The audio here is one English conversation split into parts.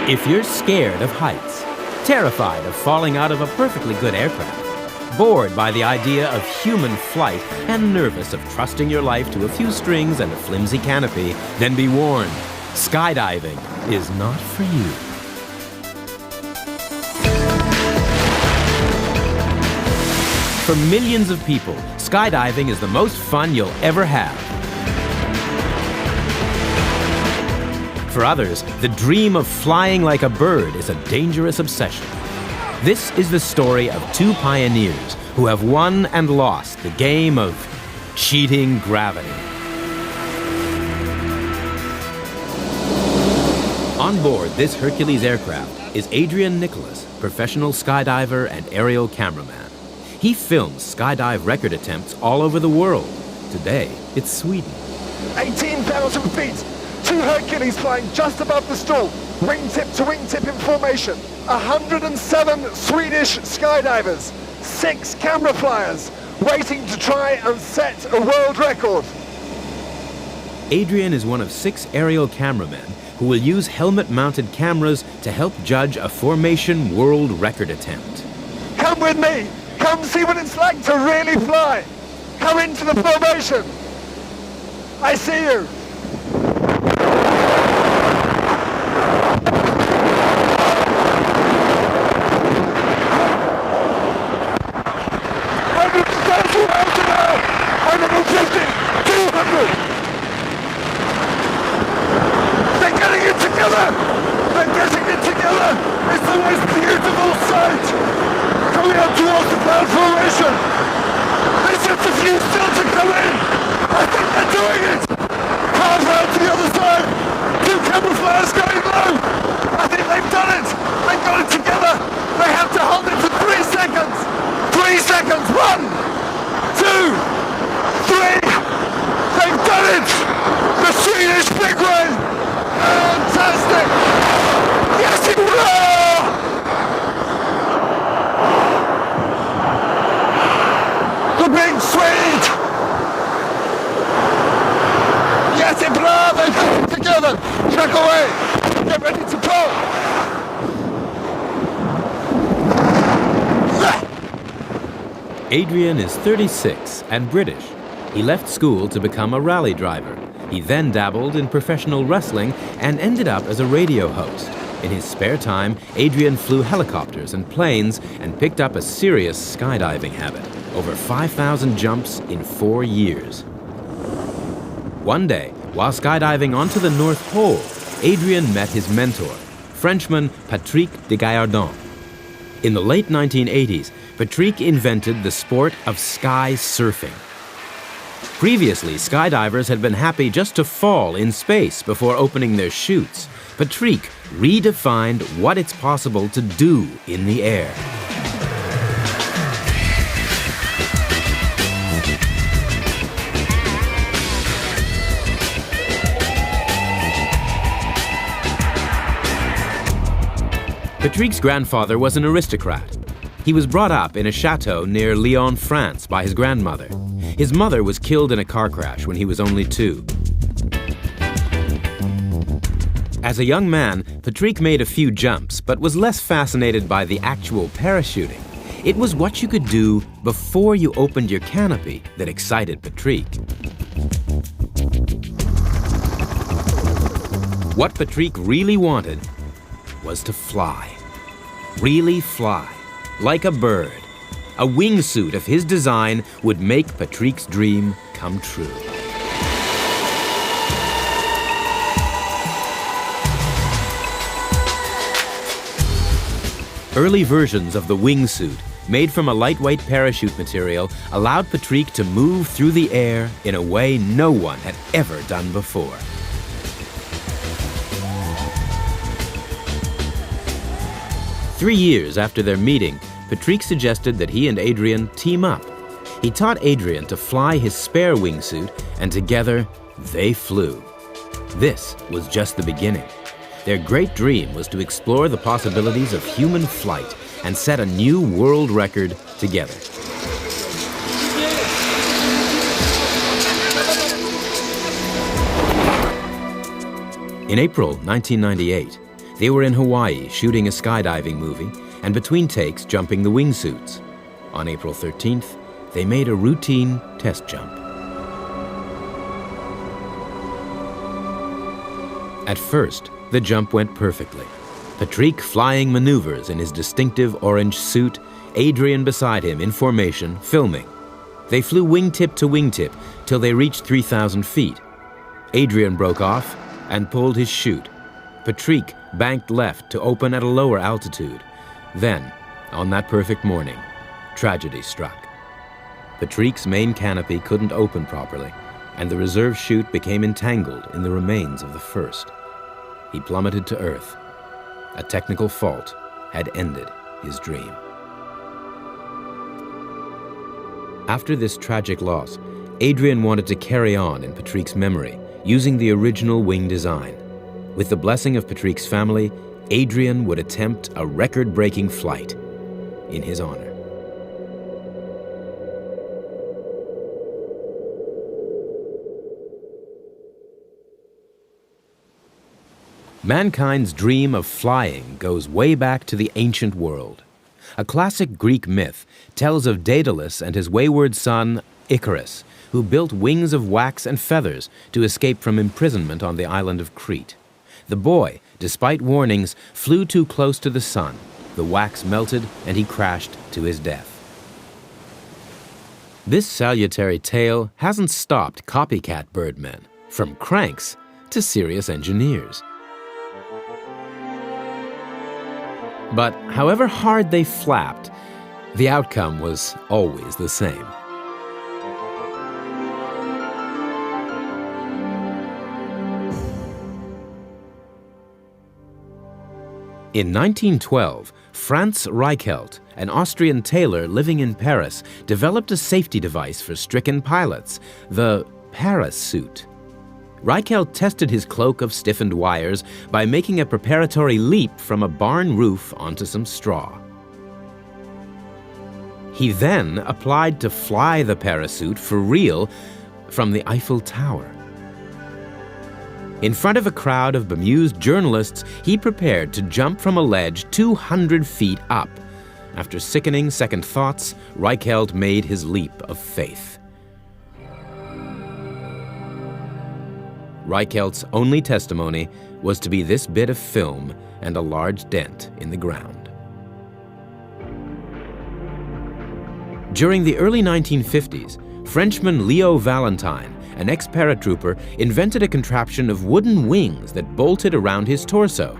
If you're scared of heights, terrified of falling out of a perfectly good aircraft, bored by the idea of human flight, and nervous of trusting your life to a few strings and a flimsy canopy, then be warned, skydiving is not for you. For millions of people, skydiving is the most fun you'll ever have. For others, the dream of flying like a bird is a dangerous obsession. This is the story of two pioneers who have won and lost the game of cheating gravity. On board this Hercules aircraft is Adrian Nicholas, professional skydiver and aerial cameraman. He films skydive record attempts all over the world. Today, it's Sweden. 18,000 feet! 2 Hercules flying just above the stall, wingtip to wingtip in formation. 107 Swedish skydivers, 6 camera flyers, waiting to try and set a world record. Adrian is one of 6 aerial cameramen who will use helmet-mounted cameras to help judge a formation world record attempt. Come with me! Come see what it's like to really fly! Come into the formation! I see you! They're getting it together! It's the most beautiful sight! Coming up towards the cloud formation! There's just a few still to come in! I think they're doing it! Half round to the other side! 2 camera flyers going low! I think they've done it! They've got it together! They have to hold it for 3 seconds! 3 seconds! 1, 2, 3! They've done it! The Swedish big one! Fantastic! Yes, hurrah! The big Swede! Yes, hurrah! They've got it together! Check away! Get ready to go! Adrian is 36 and British. He left school to become a rally driver. He then dabbled in professional wrestling and ended up as a radio host. In his spare time, Adrian flew helicopters and planes and picked up a serious skydiving habit. Over 5,000 jumps in 4 years. One day, while skydiving onto the North Pole, Adrian met his mentor, Frenchman Patrick de Gaillardon. In the late 1980s, Patrick invented the sport of sky surfing. Previously, skydivers had been happy just to fall in space before opening their chutes. Patrick redefined what it's possible to do in the air. Patrick's grandfather was an aristocrat. He was brought up in a chateau near Lyon, France by his grandmother. His mother was killed in a car crash when he was only 2. As a young man, Patrick made a few jumps, but was less fascinated by the actual parachuting. It was what you could do before you opened your canopy that excited Patrick. What Patrick really wanted was to fly. Really fly. Like a bird. A wingsuit of his design would make Patrick's dream come true. Early versions of the wingsuit, made from a lightweight parachute material, allowed Patrick to move through the air in a way no one had ever done before. Three years after their meeting, Patrick suggested that he and Adrian team up. He taught Adrian to fly his spare wingsuit, and together, they flew. This was just the beginning. Their great dream was to explore the possibilities of human flight and set a new world record together. In April 1998, They were in Hawaii shooting a skydiving movie, and between takes jumping the wingsuits. On April 13th, they made a routine test jump. At first, the jump went perfectly. Patrick flying maneuvers in his distinctive orange suit, Adrian beside him in formation, filming. They flew wingtip to wingtip till they reached 3,000 feet. Adrian broke off and pulled his chute. Patrick banked left to open at a lower altitude. Then, on that perfect morning, tragedy struck. Patrick's main canopy couldn't open properly, and the reserve chute became entangled in the remains of the first. He plummeted to Earth. A technical fault had ended his dream. After this tragic loss, Adrian wanted to carry on in Patrick's memory, using the original wing design. With the blessing of Patrick's family, Adrian would attempt a record-breaking flight in his honor. Mankind's dream of flying goes way back to the ancient world. A classic Greek myth tells of Daedalus and his wayward son, Icarus, who built wings of wax and feathers to escape from imprisonment on the island of Crete. The boy, despite warnings, flew too close to the sun. The wax melted and he crashed to his death. This salutary tale hasn't stopped copycat birdmen, from cranks to serious engineers. But however hard they flapped, the outcome was always the same. In 1912, Franz Reichelt, an Austrian tailor living in Paris, developed a safety device for stricken pilots, the parasuit. Reichelt tested his cloak of stiffened wires by making a preparatory leap from a barn roof onto some straw. He then applied to fly the parasuit for real from the Eiffel Tower. In front of a crowd of bemused journalists, he prepared to jump from a ledge 200 feet up. After sickening second thoughts, Reichelt made his leap of faith. Reichelt's only testimony was to be this bit of film and a large dent in the ground. During the early 1950s, Frenchman Leo Valentine, an ex-paratrooper, invented a contraption of wooden wings that bolted around his torso.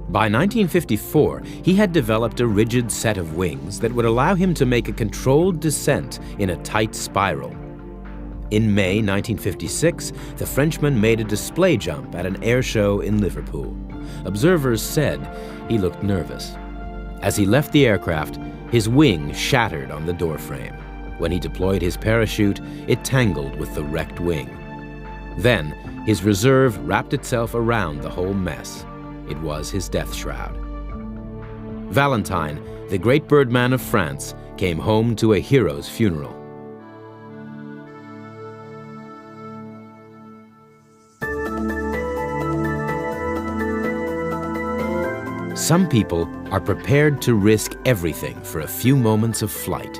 By 1954, he had developed a rigid set of wings that would allow him to make a controlled descent in a tight spiral. In May 1956, the Frenchman made a display jump at an air show in Liverpool. Observers said he looked nervous. As he left the aircraft, his wing shattered on the doorframe. When he deployed his parachute, it tangled with the wrecked wing. Then, his reserve wrapped itself around the whole mess. It was his death shroud. Valentine, the great birdman of France, came home to a hero's funeral. Some people are prepared to risk everything for a few moments of flight.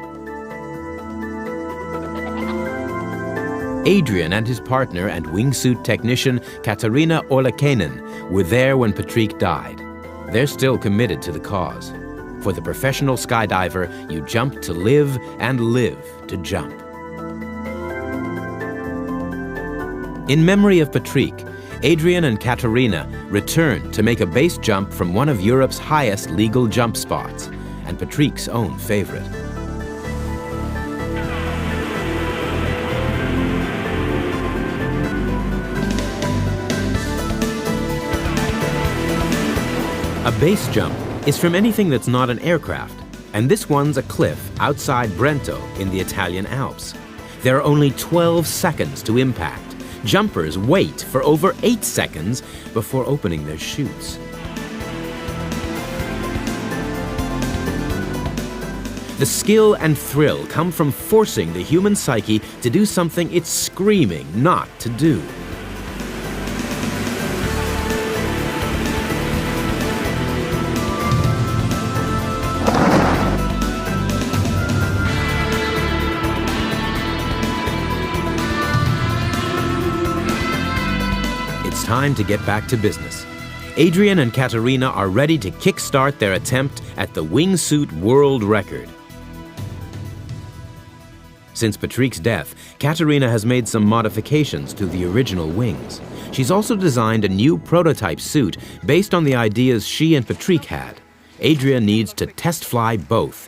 Adrian and his partner and wingsuit technician Katarina Ollikainen were there when Patrick died. They're still committed to the cause. For the professional skydiver, you jump to live and live to jump. In memory of Patrick, Adrian and Katarina returned to make a base jump from one of Europe's highest legal jump spots, and Patrick's own favorite. A base jump is from anything that's not an aircraft, and this one's a cliff outside Brento in the Italian Alps. There are only 12 seconds to impact. Jumpers wait for over 8 seconds before opening their chutes. The skill and thrill come from forcing the human psyche to do something it's screaming not to do. time to get back to business. Adrian and Katerina are ready to kickstart their attempt at the wingsuit world record. Since Patrick's death, Katerina has made some modifications to the original wings. She's also designed a new prototype suit based on the ideas she and Patrick had. Adrian needs to test fly both.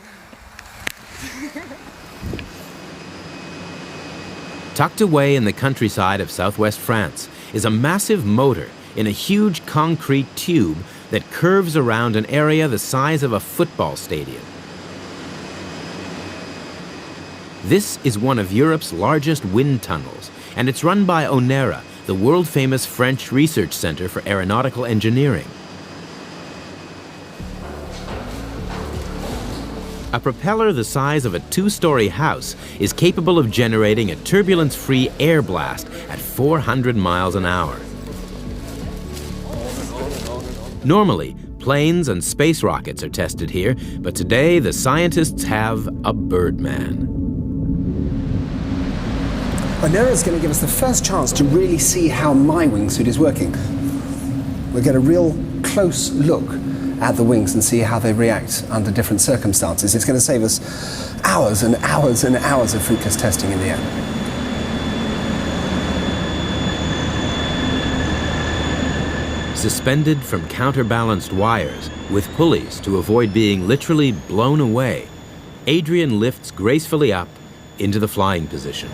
Tucked away in the countryside of southwest France is a massive motor in a huge concrete tube that curves around an area the size of a football stadium. This is one of Europe's largest wind tunnels, and it's run by Onera, the world-famous French research center for aeronautical engineering. A propeller the size of a two-story house is capable of generating a turbulence-free air blast at 400 miles an hour. Normally, planes and space rockets are tested here, but today the scientists have a Birdman. Onera is going to give us the first chance to really see how my wingsuit is working. We'll get a real close look at the wings and see how they react under different circumstances. It's going to save us hours and hours and hours of fruitless testing in the air. Suspended from counterbalanced wires with pulleys to avoid being literally blown away, Adrian lifts gracefully up into the flying position.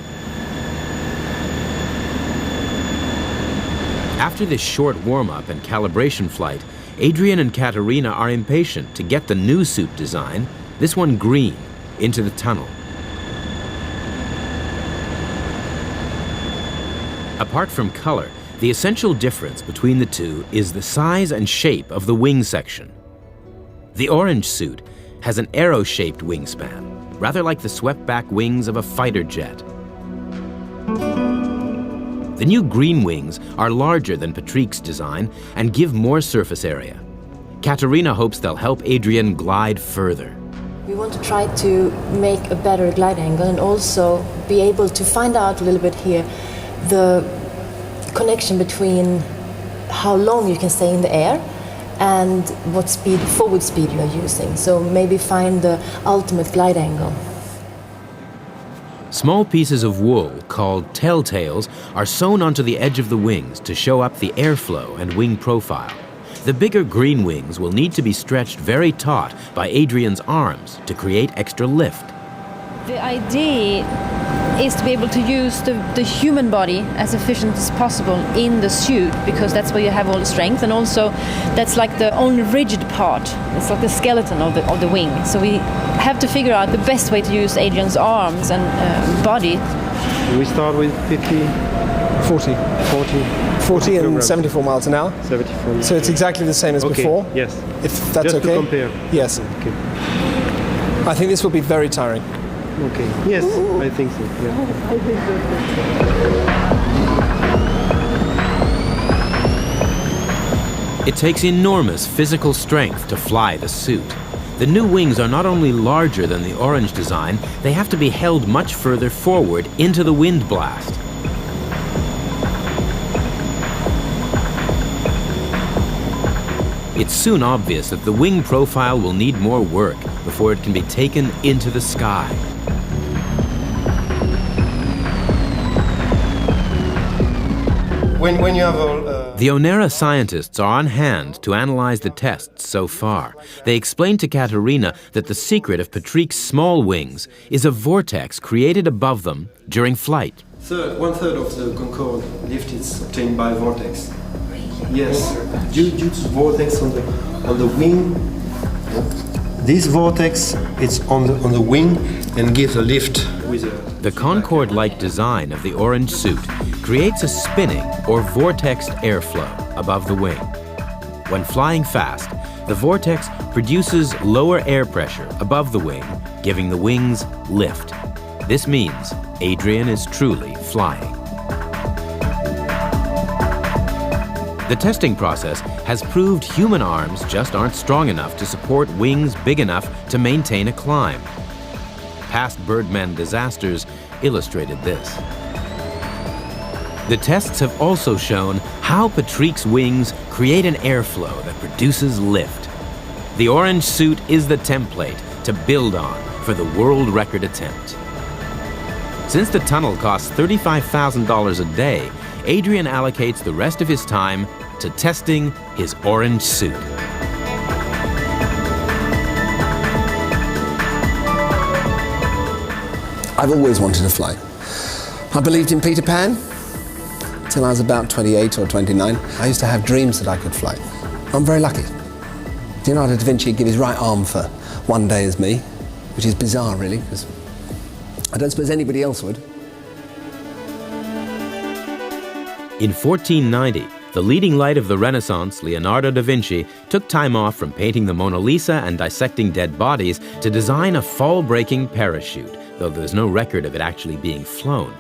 After this short warm-up and calibration flight, Adrian and Katerina are impatient to get the new suit design, this one green, into the tunnel. Apart from color, the essential difference between the two is the size and shape of the wing section. The orange suit has an arrow-shaped wingspan, rather like the swept-back wings of a fighter jet. The new green wings are larger than Patrick's design and give more surface area. Katerina hopes they'll help Adrian glide further. We want to try to make a better glide angle and also be able to find out a little bit here the connection between how long you can stay in the air and what speed, forward speed you are using. So maybe find the ultimate glide angle. Small pieces of wool, called telltales, are sewn onto the edge of the wings to show up the airflow and wing profile. The bigger green wings will need to be stretched very taut by Adrian's arms to create extra lift. The idea is to be able to use the human body as efficient as possible in the suit, because that's where you have all the strength, and also that's like the only rigid part. It's like the skeleton of the wing. So we have to figure out the best way to use Adrian's arms and body. We start with 40 and 74 miles an hour. 74. So it's exactly the same as before? Yes. If that's just okay? To compare. Yes. Okay. I think this will be very tiring. Okay. Yes, I think so. Yeah. It takes enormous physical strength to fly the suit. The new wings are not only larger than the orange design, they have to be held much further forward into the wind blast. It's soon obvious that the wing profile will need more work before it can be taken into the sky. When you have The Onera scientists are on hand to analyze the tests so far. They explain to Katerina that the secret of Patrick's small wings is a vortex created above them during flight. One-third of the Concorde lift is obtained by vortex. Yes, due to vortex on the wing. This vortex is on the wing and gives a lift with a... The Concorde-like design of the orange suit creates a spinning or vortexed airflow above the wing. When flying fast, the vortex produces lower air pressure above the wing, giving the wings lift. This means Adrian is truly flying. The testing process has proved human arms just aren't strong enough to support wings big enough to maintain a climb. Past Birdman disasters illustrated this. The tests have also shown how Patrique's wings create an airflow that produces lift. The orange suit is the template to build on for the world record attempt. Since the tunnel costs $35,000 a day, Adrian allocates the rest of his time to testing his orange suit. I've always wanted to fly. I believed in Peter Pan till I was about 28 or 29. I used to have dreams that I could fly. I'm very lucky. Leonardo da Vinci gave his right arm for one day as me, which is bizarre really, because I don't suppose anybody else would. In 1490, the leading light of the Renaissance, Leonardo da Vinci, took time off from painting the Mona Lisa and dissecting dead bodies to design a fall-breaking parachute, though there's no record of it actually being flown.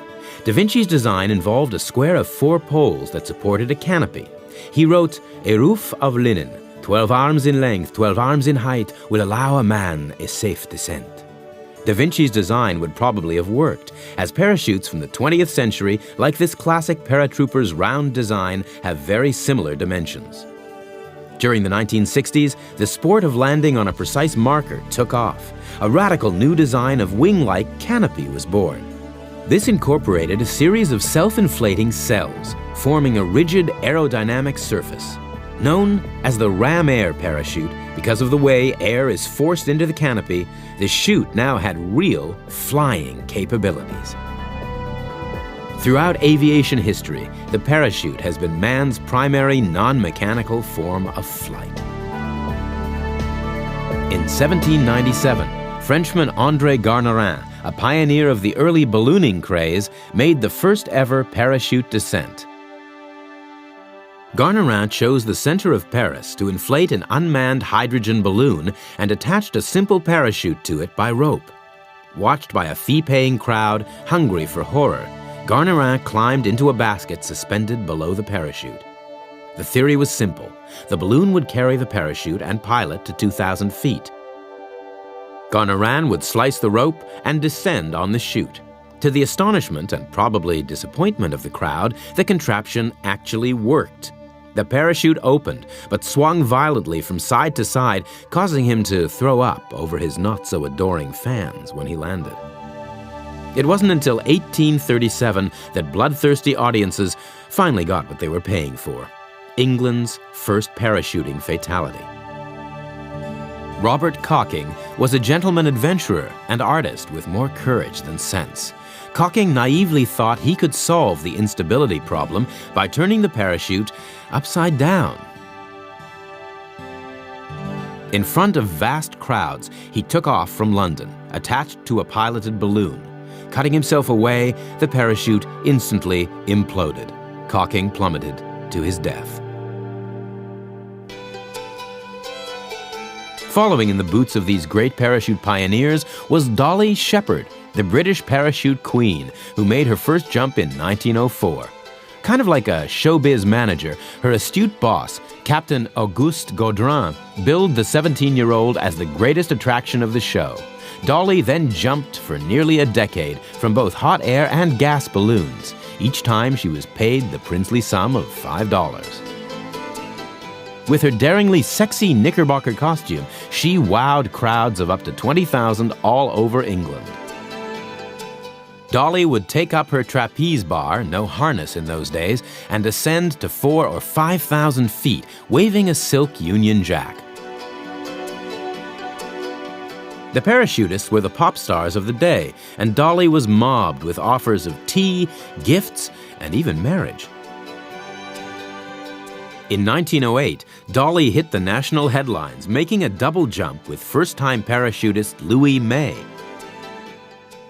Da Vinci's design involved a square of 4 poles that supported a canopy. He wrote, "A roof of linen, 12 arms in length, 12 arms in height, will allow a man a safe descent." Da Vinci's design would probably have worked, as parachutes from the 20th century, like this classic paratrooper's round design, have very similar dimensions. During the 1960s, the sport of landing on a precise marker took off. A radical new design of wing-like canopy was born. This incorporated a series of self-inflating cells, forming a rigid aerodynamic surface. Known as the ram air parachute because of the way air is forced into the canopy, the chute now had real flying capabilities. Throughout aviation history, the parachute has been man's primary non-mechanical form of flight. In 1797, Frenchman André Garnerin, a pioneer of the early ballooning craze, made the first ever parachute descent. Garnerin chose the center of Paris to inflate an unmanned hydrogen balloon and attached a simple parachute to it by rope. Watched by a fee-paying crowd hungry for horror, Garnerin climbed into a basket suspended below the parachute. The theory was simple. The balloon would carry the parachute and pilot to 2,000 feet. Garnerin would slice the rope and descend on the chute. To the astonishment and probably disappointment of the crowd, the contraption actually worked. The parachute opened, but swung violently from side to side, causing him to throw up over his not-so-adoring fans when he landed. It wasn't until 1837 that bloodthirsty audiences finally got what they were paying for: England's first parachuting fatality. Robert Cocking was a gentleman adventurer and artist with more courage than sense. Cocking naively thought he could solve the instability problem by turning the parachute upside down. In front of vast crowds, he took off from London, attached to a piloted balloon. Cutting himself away, the parachute instantly imploded. Cocking plummeted to his death. Following in the boots of these great parachute pioneers was Dolly Shepard, the British parachute queen, who made her first jump in 1904. Kind of like a showbiz manager, her astute boss, Captain Auguste Gaudrin, billed the 17-year-old as the greatest attraction of the show. Dolly then jumped for nearly a decade from both hot air and gas balloons. Each time she was paid the princely sum of $5. With her daringly sexy knickerbocker costume, she wowed crowds of up to 20,000 all over England. Dolly would take up her trapeze bar, no harness in those days, and ascend to 4,000 or 5,000 feet, waving a silk Union Jack. The parachutists were the pop stars of the day, and Dolly was mobbed with offers of tea, gifts, and even marriage. In 1908, Dolly hit the national headlines, making a double jump with first-time parachutist Louis May.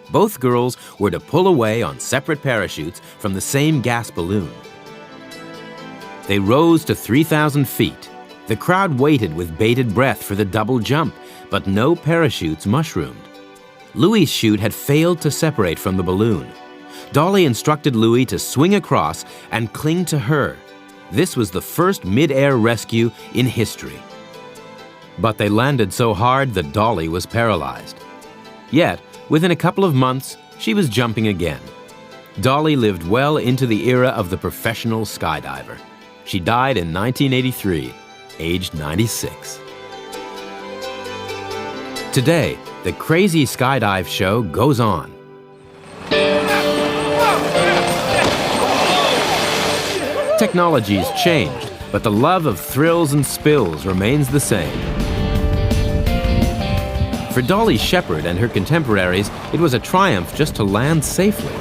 Both girls were to pull away on separate parachutes from the same gas balloon. They rose to 3,000 feet. The crowd waited with bated breath for the double jump, but no parachutes mushroomed. Louis' chute had failed to separate from the balloon. Dolly instructed Louis to swing across and cling to her. This was the first mid-air rescue in history. But they landed so hard that Dolly was paralyzed. Yet, within a couple of months, she was jumping again. Dolly lived well into the era of the professional skydiver. She died in 1983, aged 96. Today, the crazy skydive show goes on. Technology's changed, but the love of thrills and spills remains the same. For Dolly Shepard and her contemporaries, it was a triumph just to land safely.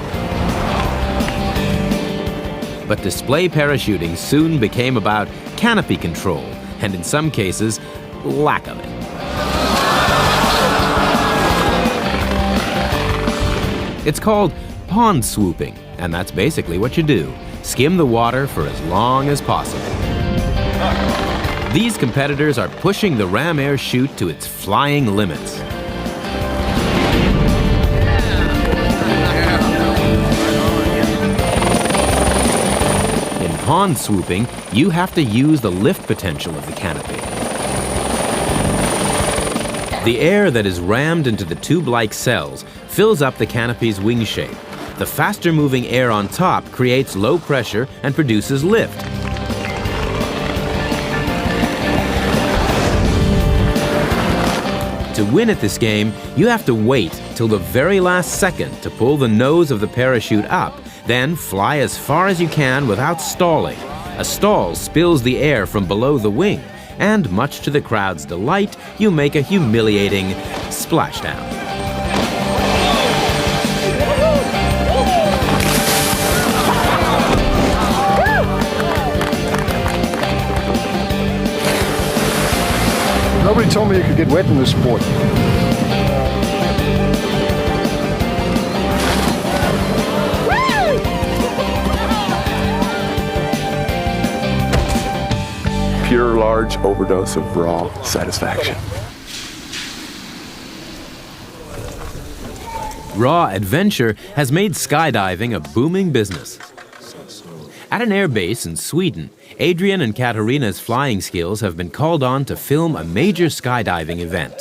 But display parachuting soon became about canopy control, and in some cases, lack of it. It's called pond swooping, and that's basically what you do. Skim the water for as long as possible. These competitors are pushing the Ram Air chute to its flying limits. In pond swooping, you have to use the lift potential of the canopy. The air that is rammed into the tube-like cells fills up the canopy's wing shape. The faster-moving air on top creates low pressure and produces lift. To win at this game, you have to wait till the very last second to pull the nose of the parachute up, then fly as far as you can without stalling. A stall spills the air from below the wing, and much to the crowd's delight, you make a humiliating splashdown. Nobody told me you could get wet in this sport. Pure large overdose of raw satisfaction. Raw adventure has made skydiving a booming business. At an air base in Sweden, Adrian and Katarina's flying skills have been called on to film a major skydiving event.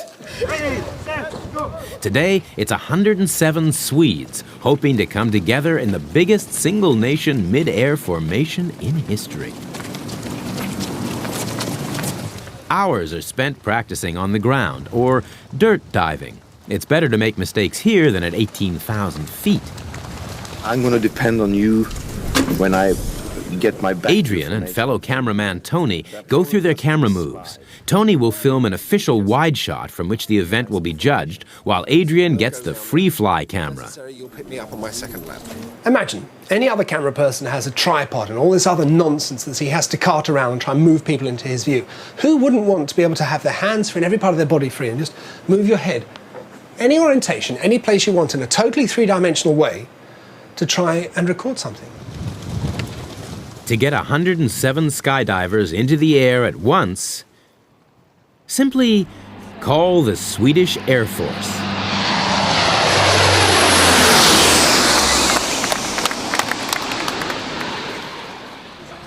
Today, it's 107 Swedes hoping to come together in the biggest single-nation mid-air formation in history. Hours are spent practicing on the ground, or dirt diving. It's better to make mistakes here than at 18,000 feet. I'm going to depend on you when I get my back. Adrian and fellow cameraman Tony go through their camera moves. Tony will film an official wide shot from which the event will be judged, while Adrian gets the free fly camera. You'll pick me up on my second lap. Imagine any other camera person has a tripod and all this other nonsense that he has to cart around and try and move people into his view. Who wouldn't want to be able to have their hands free and every part of their body free and just move your head any orientation, any place you want in a totally three-dimensional way to try and record something? To get 107 skydivers into the air at once, simply call the Swedish Air Force.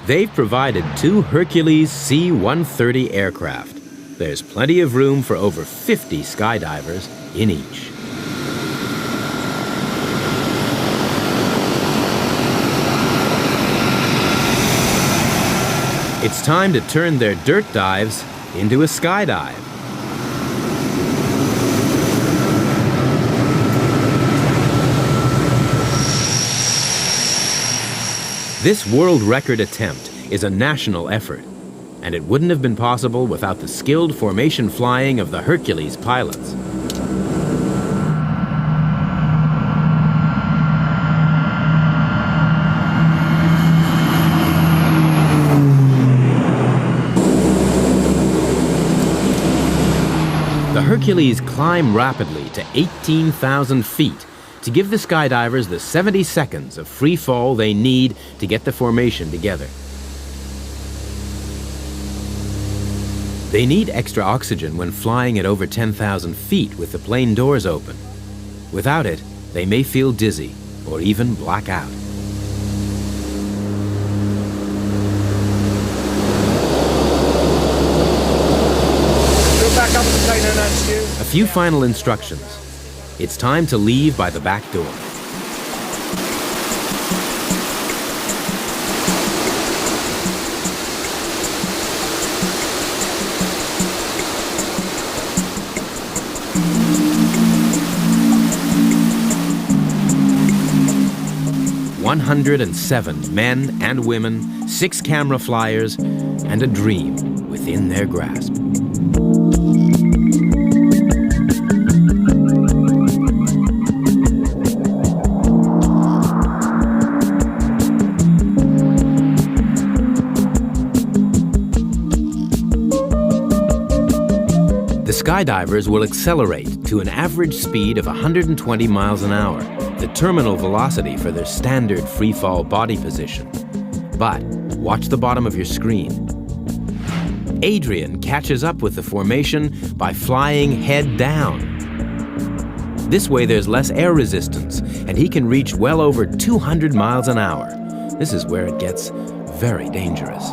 They've provided 2 Hercules C-130 aircraft. There's plenty of room for over 50 skydivers in each. It's time to turn their dirt dives into a skydive. This world record attempt is a national effort, and it wouldn't have been possible without the skilled formation flying of the Hercules pilots. The Hercules climb rapidly to 18,000 feet to give the skydivers the 70 seconds of free fall they need to get the formation together. They need extra oxygen when flying at over 10,000 feet with the plane doors open. Without it, they may feel dizzy or even black out. A few final instructions. It's time to leave by the back door. "107 men and women, 6 camera flyers, and a dream within their grasp." The skydivers will accelerate to an average speed of 120 miles an hour, the terminal velocity for their standard freefall body position. But watch the bottom of your screen. Adrian catches up with the formation by flying head down. This way there's less air resistance, and he can reach well over 200 miles an hour. This is where it gets very dangerous.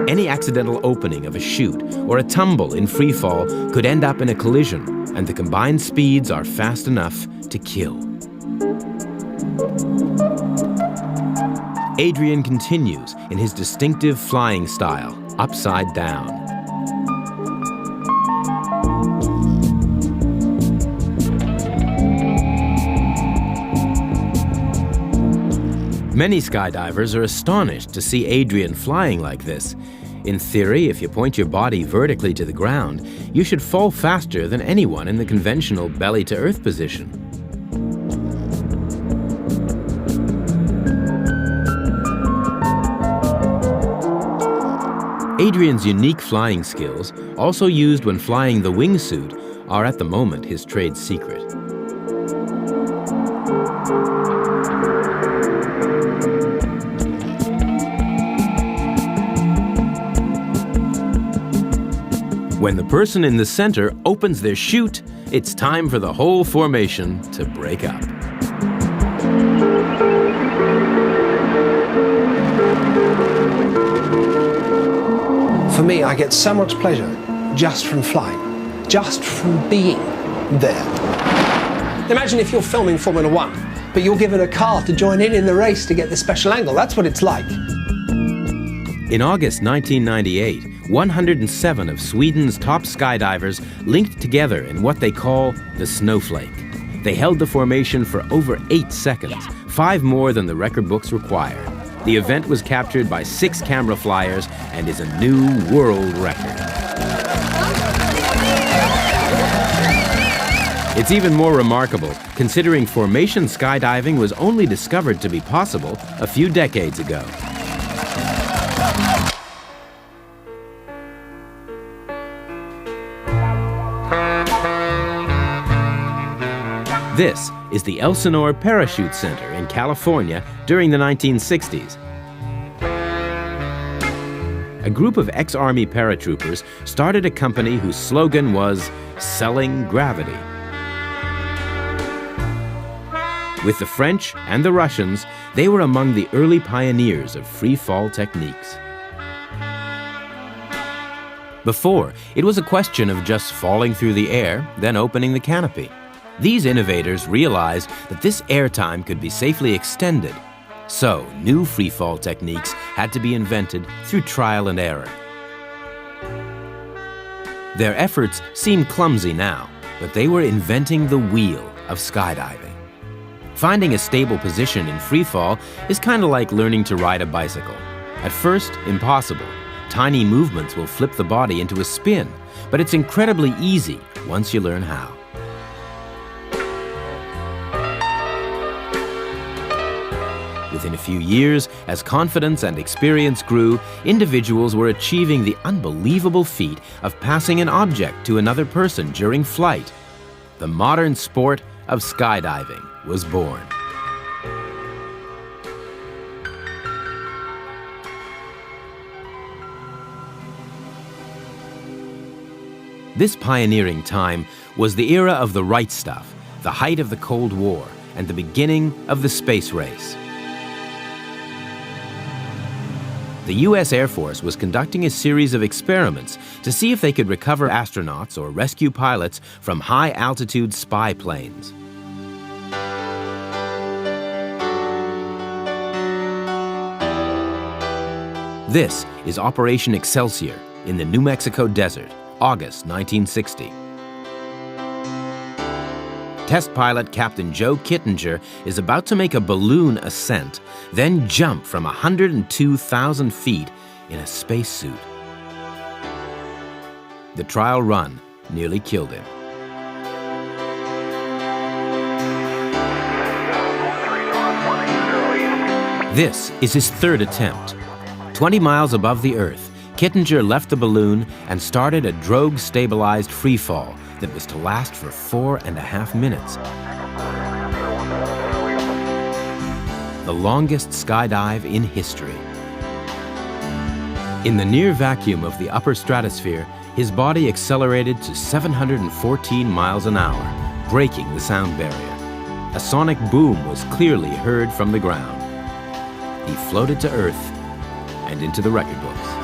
Any accidental opening of a chute or a tumble in freefall could end up in a collision, and the combined speeds are fast enough to kill. Adrian continues in his distinctive flying style, upside down. Many skydivers are astonished to see Adrian flying like this. In theory, if you point your body vertically to the ground, you should fall faster than anyone in the conventional belly-to-earth position. Adrian's unique flying skills, also used when flying the wingsuit, are at the moment his trade secret. When the person in the center opens their chute, it's time for the whole formation to break up. For me, I get so much pleasure just from flying, just from being there. Imagine if you're filming Formula One, but you're given a car to join in the race to get the special angle. That's what it's like. In August 1998, 107 of Sweden's top skydivers linked together in what they call the snowflake. They held the formation for over 8 seconds, 5 more than the record books require. The event was captured by 6 camera flyers and is a new world record. It's even more remarkable considering formation skydiving was only discovered to be possible a few decades ago. This is the Elsinore Parachute Center in California during the 1960s. A group of ex-Army paratroopers started a company whose slogan was "Selling Gravity." With the French and the Russians, they were among the early pioneers of free-fall techniques. Before, it was a question of just falling through the air, then opening the canopy. These innovators realized that this airtime could be safely extended. So, new freefall techniques had to be invented through trial and error. Their efforts seem clumsy now, but they were inventing the wheel of skydiving. Finding a stable position in freefall is kind of like learning to ride a bicycle. At first, impossible. Tiny movements will flip the body into a spin, but it's incredibly easy once you learn how. Within a few years, as confidence and experience grew, individuals were achieving the unbelievable feat of passing an object to another person during flight. The modern sport of skydiving was born. This pioneering time was the era of the right stuff, the height of the Cold War, and the beginning of the space race. The U.S. Air Force was conducting a series of experiments to see if they could recover astronauts or rescue pilots from high-altitude spy planes. This is Operation Excelsior in the New Mexico desert, August 1960. Test pilot Captain Joe Kittinger is about to make a balloon ascent, then jump from 102,000 feet in a spacesuit. The trial run nearly killed him. This is his third attempt. 20 miles above the Earth, Kittinger left the balloon and started a drogue-stabilized freefall that was to last for 4.5 minutes. The longest skydive in history. In the near vacuum of the upper stratosphere, his body accelerated to 714 miles an hour, breaking the sound barrier. A sonic boom was clearly heard from the ground. He floated to Earth and into the record books.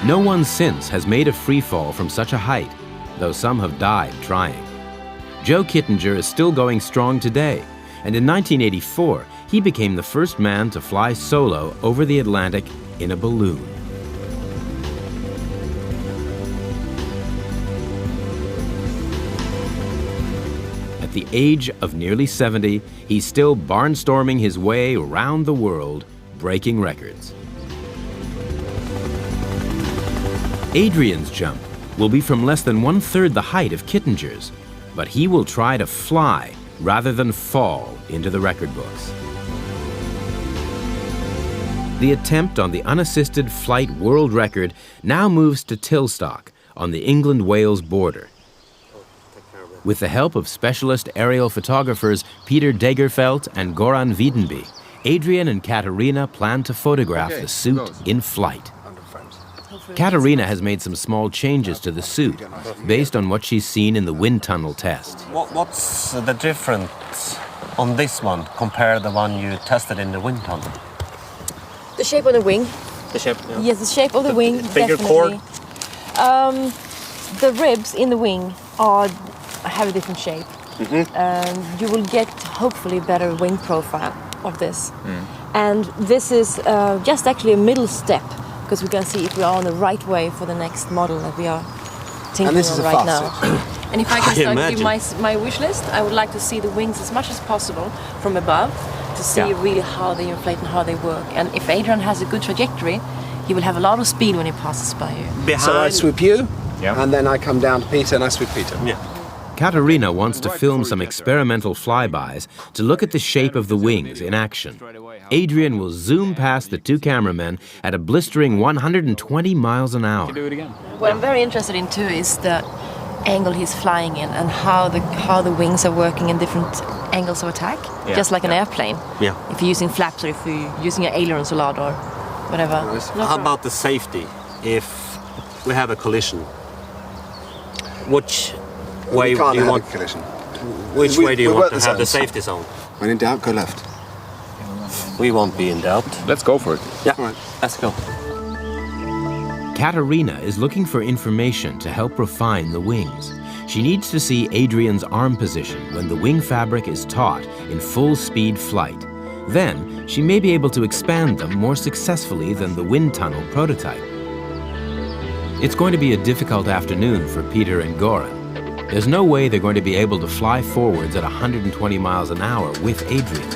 No one since has made a freefall from such a height, though some have died trying. Joe Kittinger is still going strong today, and in 1984, he became the first man to fly solo over the Atlantic in a balloon. At the age of nearly 70, he's still barnstorming his way around the world, breaking records. Adrian's jump will be from less than 1/3 the height of Kittinger's, but he will try to fly rather than fall into the record books. The attempt on the unassisted flight world record now moves to Tilstock on the England-Wales border. With the help of specialist aerial photographers Peter Degerfeldt and Goran Wiedenby, Adrian and Katarina plan to photograph the suit in flight. Katarina has made some small changes to the suit based on what she's seen in the wind tunnel test. What's the difference on this one compared to the one you tested in the wind tunnel? The shape of the wing. The shape? Yeah. Yes, the shape of the wing, bigger definitely. The ribs in the wing have a different shape. You will get, hopefully, better wing profile of this. And this is just actually a middle step, because we can see if we are on the right way for the next model that we are tinkering on right now. And if I can start to give my wish list, I would like to see the wings as much as possible from above to see really how they inflate and how they work. And if Adrian has a good trajectory, he will have a lot of speed when he passes by you. So I swoop you, and then I come down to Peter and I swoop Peter. Yeah. Katarina wants to film some experimental flybys to look at the shape of the wings in action. Adrian will zoom past the two cameramen at a blistering 120 miles an hour. What I'm very interested in too is the angle he's flying in and how the wings are working in different angles of attack, just like an airplane. Yeah. If you're using flaps or if you're using an ailerons a lot or whatever. How about the safety? If we have a collision, which way do you want? Which way do you want to have the safety zone? When in doubt, go left. We won't be in doubt. Let's go for it. Yeah, let's go. Katarina is looking for information to help refine the wings. She needs to see Adrian's arm position when the wing fabric is taut in full-speed flight. Then, she may be able to expand them more successfully than the wind tunnel prototype. It's going to be a difficult afternoon for Peter and Goran. There's no way they're going to be able to fly forwards at 120 miles an hour with Adrian.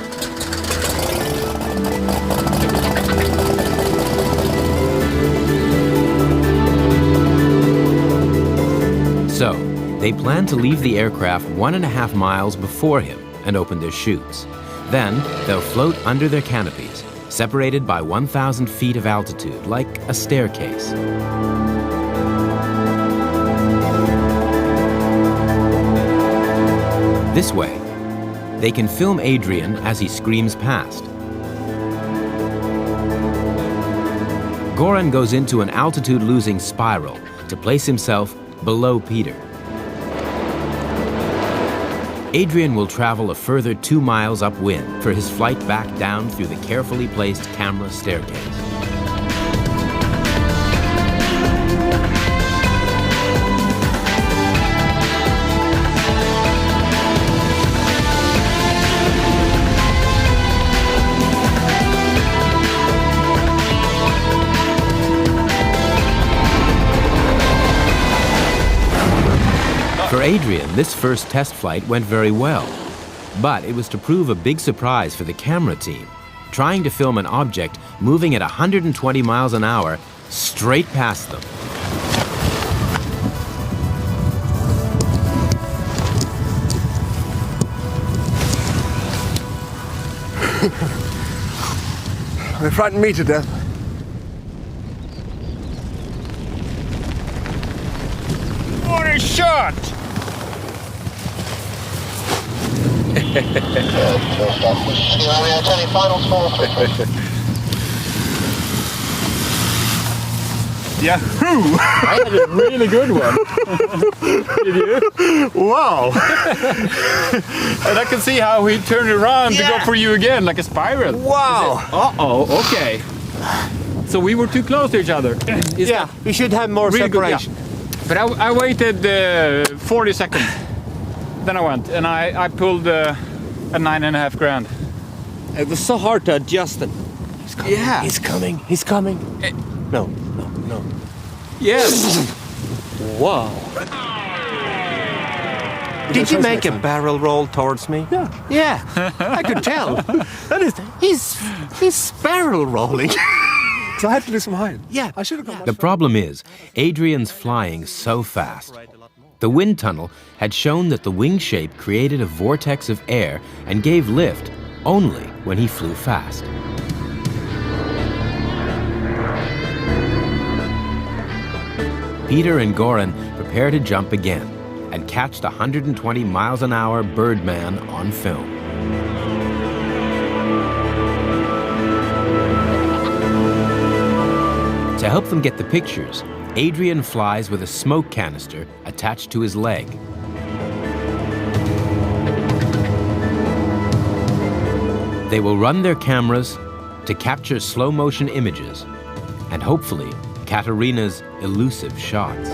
So, they plan to leave the aircraft 1.5 miles before him and open their chutes. Then, they'll float under their canopies, separated by 1,000 feet of altitude, like a staircase. This way, they can film Adrian as he screams past. Goran goes into an altitude-losing spiral to place himself below Peter. Adrian will travel a further 2 miles upwind for his flight back down through the carefully placed camera staircase. For Adrian, this first test flight went very well. But it was to prove a big surprise for the camera team, trying to film an object moving at 120 miles an hour straight past them. They frightened me to death. What a shot! Yahoo! I had a really good one. Did you? Wow! And I can see how he turned around to go for you again, like a spiral. Wow! Uh-oh, okay. So we were too close to each other. Yeah, we should have more Really good, separation. But I waited 40 seconds. Then I went, and I pulled a 9.5 grand. It was so hard to adjust them. He's coming. Yeah. He's coming. He's coming. No. Yes. Wow. Did you make a barrel roll towards me? Yeah. Yeah, I could tell. That is, he's barrel rolling. So I had to do some hiding. Yeah. I should have got my The problem is, Adrian's flying so fast. The wind tunnel had shown that the wing shape created a vortex of air and gave lift only when he flew fast. Peter and Goran prepare to jump again and catch the 120 miles an hour Birdman on film. To help them get the pictures, Adrian flies with a smoke canister attached to his leg. They will run their cameras to capture slow-motion images and hopefully Katarina's elusive shots.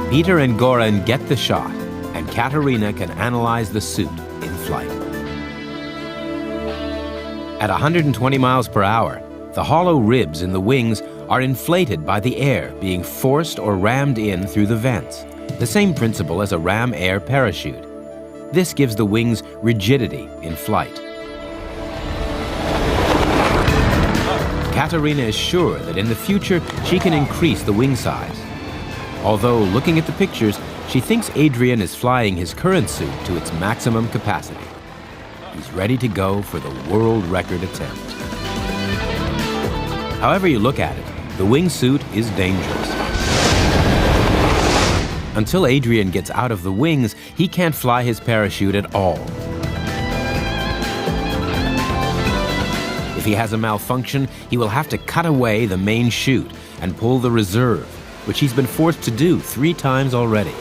Peter and Goran get the shot, and Katarina can analyze the suit in flight. At 120 miles per hour, the hollow ribs in the wings are inflated by the air being forced or rammed in through the vents, the same principle as a ram air parachute. This gives the wings rigidity in flight. Katarina is sure that in the future she can increase the wing size. Although, looking at the pictures, she thinks Adrian is flying his current suit to its maximum capacity. He's ready to go for the world record attempt. However you look at it, the wingsuit is dangerous. Until Adrian gets out of the wings, he can't fly his parachute at all. If he has a malfunction, he will have to cut away the main chute and pull the reserve, which he's been forced to do 3 times already.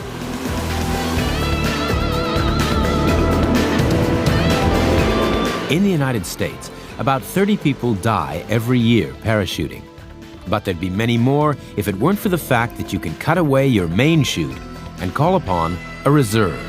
In the United States, about 30 people die every year parachuting. But there'd be many more if it weren't for the fact that you can cut away your main chute and call upon a reserve.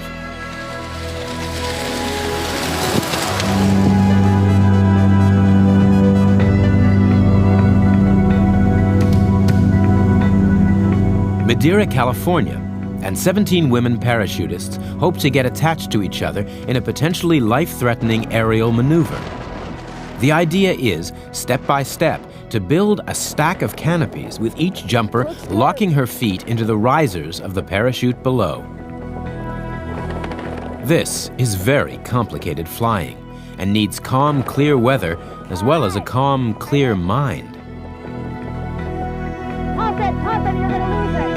Madeira, California, and 17 women parachutists hope to get attached to each other in a potentially life-threatening aerial maneuver. The idea is, step by step, to build a stack of canopies with each jumper locking her feet into the risers of the parachute below. This is very complicated flying and needs calm, clear weather as well as a calm, clear mind. Pop it, you're gonna lose it.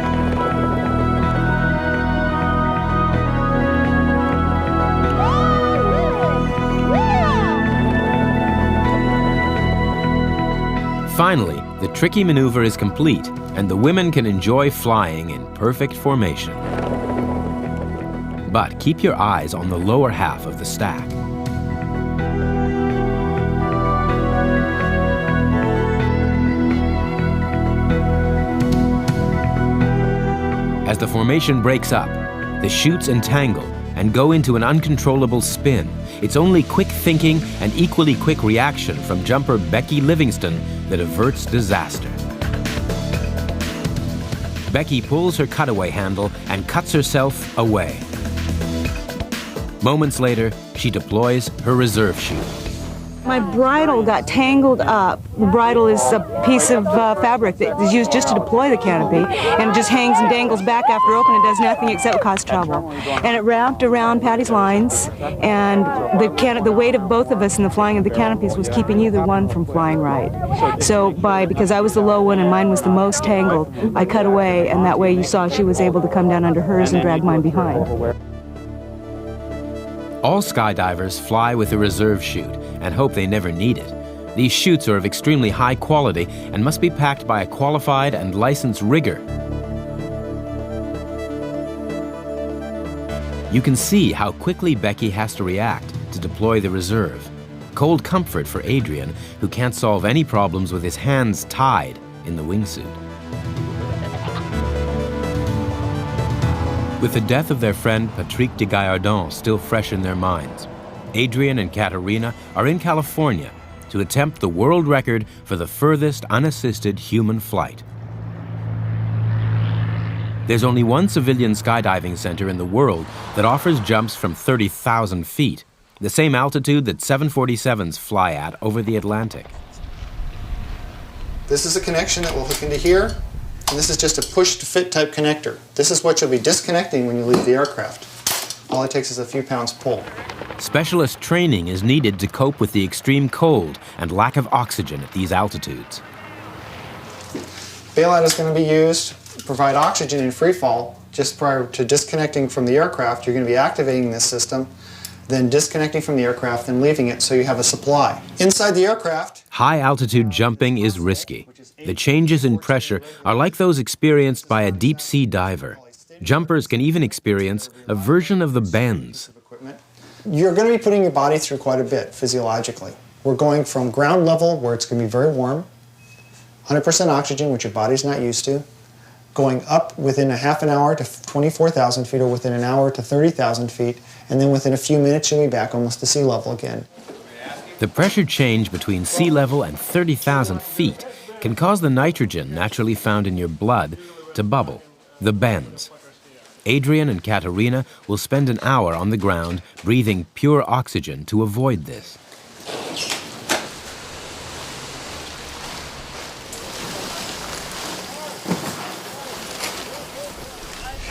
Finally, the tricky maneuver is complete, and the women can enjoy flying in perfect formation. But keep your eyes on the lower half of the stack. As the formation breaks up, the chutes entangle and go into an uncontrollable spin. It's only quick thinking and equally quick reaction from jumper Becky Livingston that averts disaster. Becky pulls her cutaway handle and cuts herself away. Moments later, she deploys her reserve chute. My bridle got tangled up. The bridle is a piece of fabric that is used just to deploy the canopy, and it just hangs and dangles back after open and does nothing except cause trouble. And it wrapped around Patty's lines, and the weight of both of us in the flying of the canopies was keeping either one from flying right. So because I was the low one and mine was the most tangled, I cut away, and that way you saw she was able to come down under hers and drag mine behind. All skydivers fly with a reserve chute and hope they never need it. These chutes are of extremely high quality and must be packed by a qualified and licensed rigger. You can see how quickly Becky has to react to deploy the reserve. Cold comfort for Adrian, who can't solve any problems with his hands tied in the wingsuit. With the death of their friend Patrick de Gaillardon still fresh in their minds, Adrian and Katerina are in California to attempt the world record for the furthest unassisted human flight. There's only one civilian skydiving center in the world that offers jumps from 30,000 feet, the same altitude that 747s fly at over the Atlantic. This is a connection that will hook into here. And this is just a push-to-fit type connector. This is what you'll be disconnecting when you leave the aircraft. All it takes is a few pounds pull. Specialist training is needed to cope with the extreme cold and lack of oxygen at these altitudes. Bailout is going to be used to provide oxygen in freefall. Just prior to disconnecting from the aircraft, you're going to be activating this system, then disconnecting from the aircraft and leaving it so you have a supply. Inside the aircraft, high-altitude jumping is risky. The changes in pressure are like those experienced by a deep-sea diver. Jumpers can even experience a version of the bends. you're going to be putting your body through quite a bit physiologically. We're going from ground level, where it's going to be very warm, 100% oxygen, which your body's not used to, going up within a half an hour to 24,000 feet, or within an hour to 30,000 feet, and then within a few minutes you'll be back almost to sea level again. The pressure change between sea level and 30,000 feet can cause the nitrogen naturally found in your blood to bubble, the bends. Adrian and Katerina will spend an hour on the ground breathing pure oxygen to avoid this.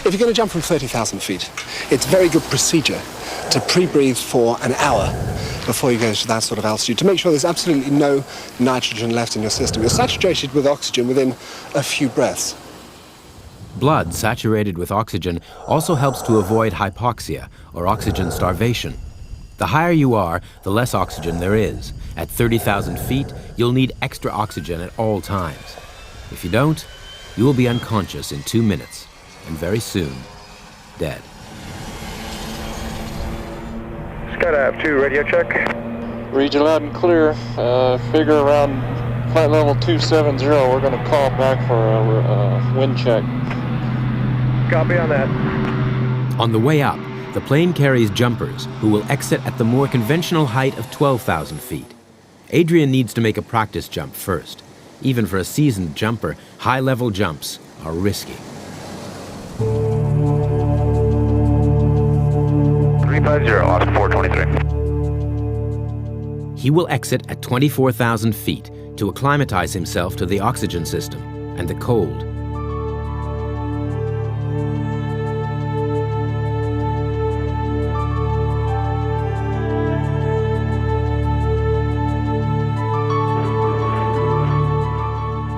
If you're going to jump from 30,000 feet, it's very good procedure to pre-breathe for an hour before you go to that sort of altitude to make sure there's absolutely no nitrogen left in your system. You're saturated with oxygen within a few breaths. Blood saturated with oxygen also helps to avoid hypoxia, or oxygen starvation. The higher you are, the less oxygen there is. At 30,000 feet, you'll need extra oxygen at all times. If you don't, you will be unconscious in 2 minutes, and very soon, dead. Skydive 2, radio check. Region loud and clear. Figure around flight level 270. We're going to call back for a wind check. Copy on that. On the way up, the plane carries jumpers who will exit at the more conventional height of 12,000 feet. Adrian needs to make a practice jump first. Even for a seasoned jumper, high-level jumps are risky. 350, Oscar 423. He will exit at 24,000 feet to acclimatize himself to the oxygen system and the cold.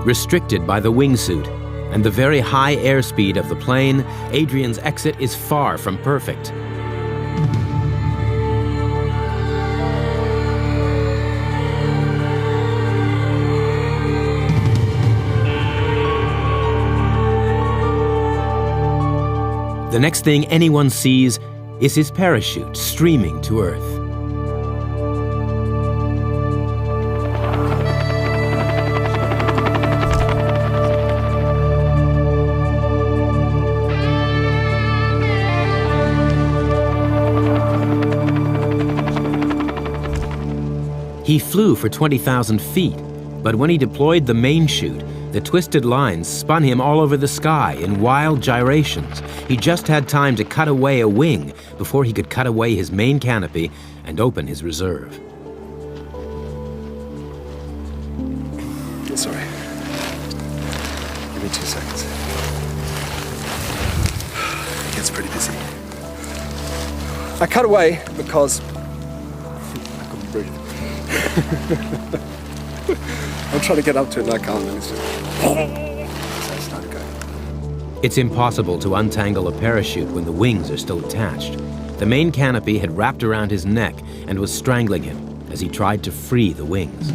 Restricted by the wingsuit and the very high airspeed of the plane, Adrian's exit is far from perfect. The next thing anyone sees is his parachute streaming to Earth. He flew for 20,000 feet, but when he deployed the main chute, the twisted lines spun him all over the sky in wild gyrations. He just had time to cut away a wing before he could cut away his main canopy and open his reserve. Sorry. Give me 2 seconds. It gets pretty busy. I cut away because I couldn't breathe. I'm trying to get up to it and I can't. And it's just... It's impossible to untangle a parachute when the wings are still attached. The main canopy had wrapped around his neck and was strangling him as he tried to free the wings.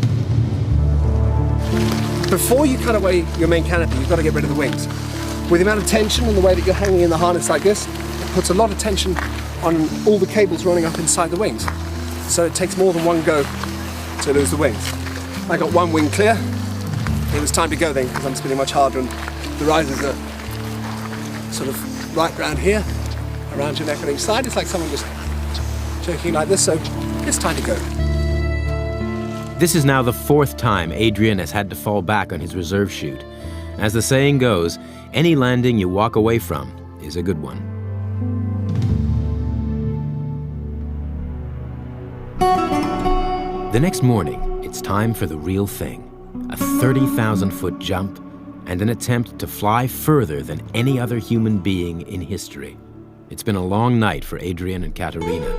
Before you cut away your main canopy, you've got to get rid of the wings. With the amount of tension and the way that you're hanging in the harness like this, it puts a lot of tension on all the cables running up inside the wings. So it takes more than one go to lose the wings. I got one wing clear. It was time to go then, because I'm spinning much harder and the risers are sort of right around here, around your neck on each side. It's like someone just jerking like this, so it's time to go. This is now the 4th time Adrian has had to fall back on his reserve chute. As the saying goes, any landing you walk away from is a good one. The next morning, it's time for the real thing. A 30,000-foot jump and an attempt to fly further than any other human being in history. It's been a long night for Adrian and Katerina,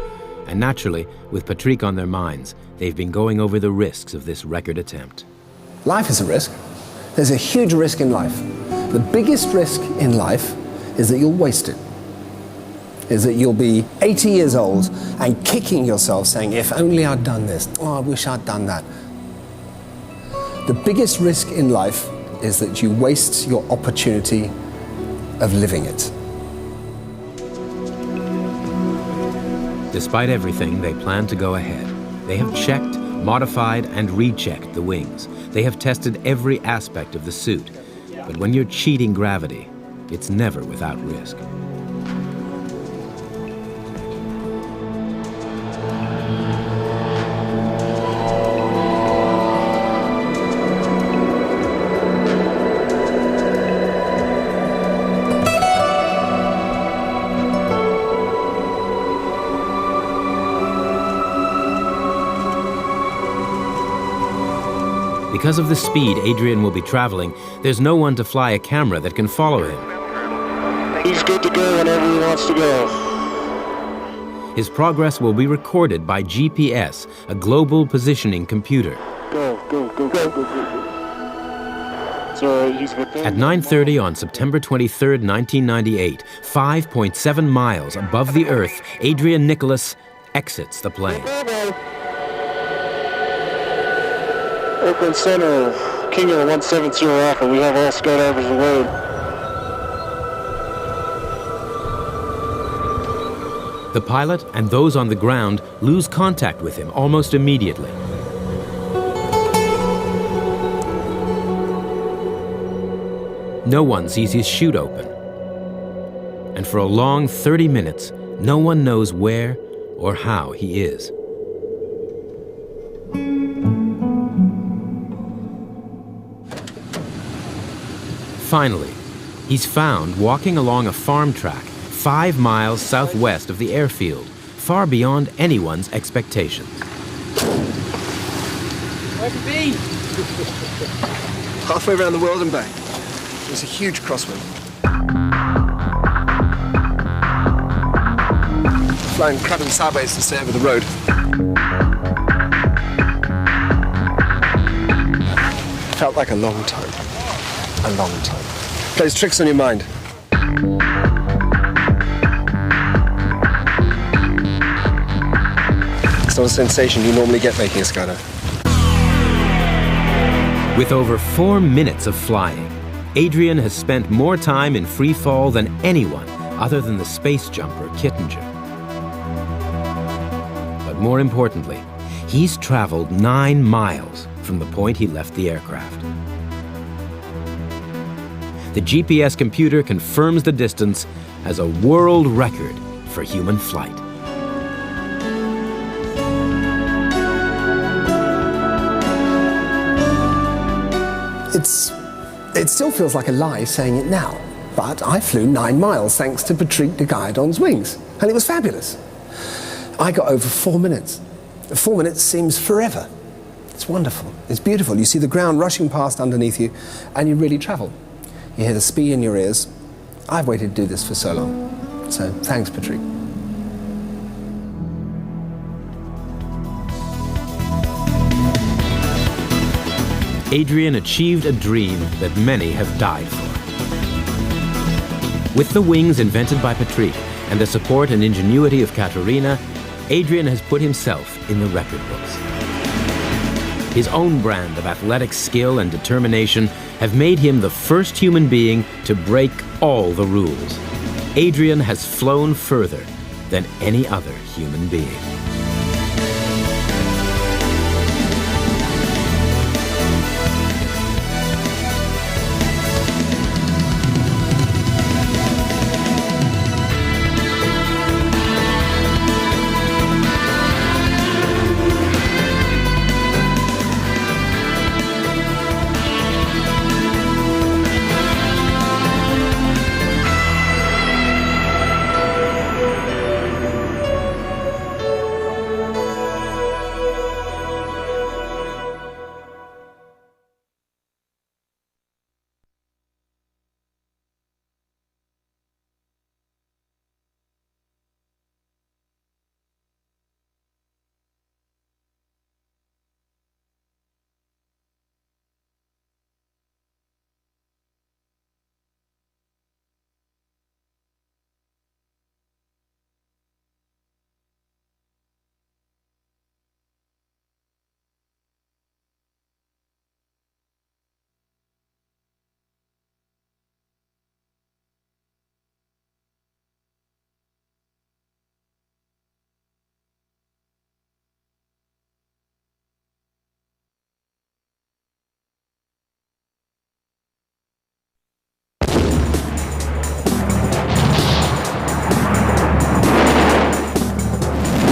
and naturally, with Patrick on their minds, they've been going over the risks of this record attempt. Life is a risk. There's a huge risk in life. The biggest risk in life is that you'll waste it. Is that you'll be 80 years old and kicking yourself saying, if only I'd done this, oh, I wish I'd done that. The biggest risk in life is that you waste your opportunity of living it. Despite everything, they plan to go ahead. They have checked, modified, and rechecked the wings. They have tested every aspect of the suit. But when you're cheating gravity, it's never without risk. Because of the speed Adrian will be traveling, there's no one to fly a camera that can follow him. He's good to go whenever he wants to go. His progress will be recorded by GPS, a global positioning computer. Go, go, go, go, go, go. So he's within... At 9:30 on September 23rd, 1998, 5.7 miles above the Earth, Adrian Nicholas exits the plane. Oakland Center, Kilo 170 Alpha, we have all skydivers away. The pilot and those on the ground lose contact with him almost immediately. No one sees his chute open. And for a long 30 minutes, no one knows where or how he is. Finally, he's found walking along a farm track 5 miles southwest of the airfield, far beyond anyone's expectations. Where have you been? Halfway around the world and back. There's a huge crosswind. Flying crabbing sideways to stay over the road. Felt like a long time. A long time. Plays tricks on your mind. It's not a sensation you normally get making a skydive. With over 4 minutes of flying, Adrian has spent more time in free fall than anyone other than the space jumper Kittinger. But more importantly, he's traveled 9 miles from the point he left the aircraft. The GPS computer confirms the distance as a world record for human flight. It still feels like a lie saying it now, but I flew 9 miles thanks to Patrick de Gaillardon's wings, and it was fabulous. I got over 4 minutes. 4 minutes seems forever. It's wonderful. It's beautiful. You see the ground rushing past underneath you, and you really travel. You hear the speed in your ears. I've waited to do this for so long. So thanks, Patrick. Adrian achieved a dream that many have died for. With the wings invented by Patrick and the support and ingenuity of Katerina, Adrian has put himself in the record books. His own brand of athletic skill and determination have made him the first human being to break all the rules. Adrian has flown further than any other human being.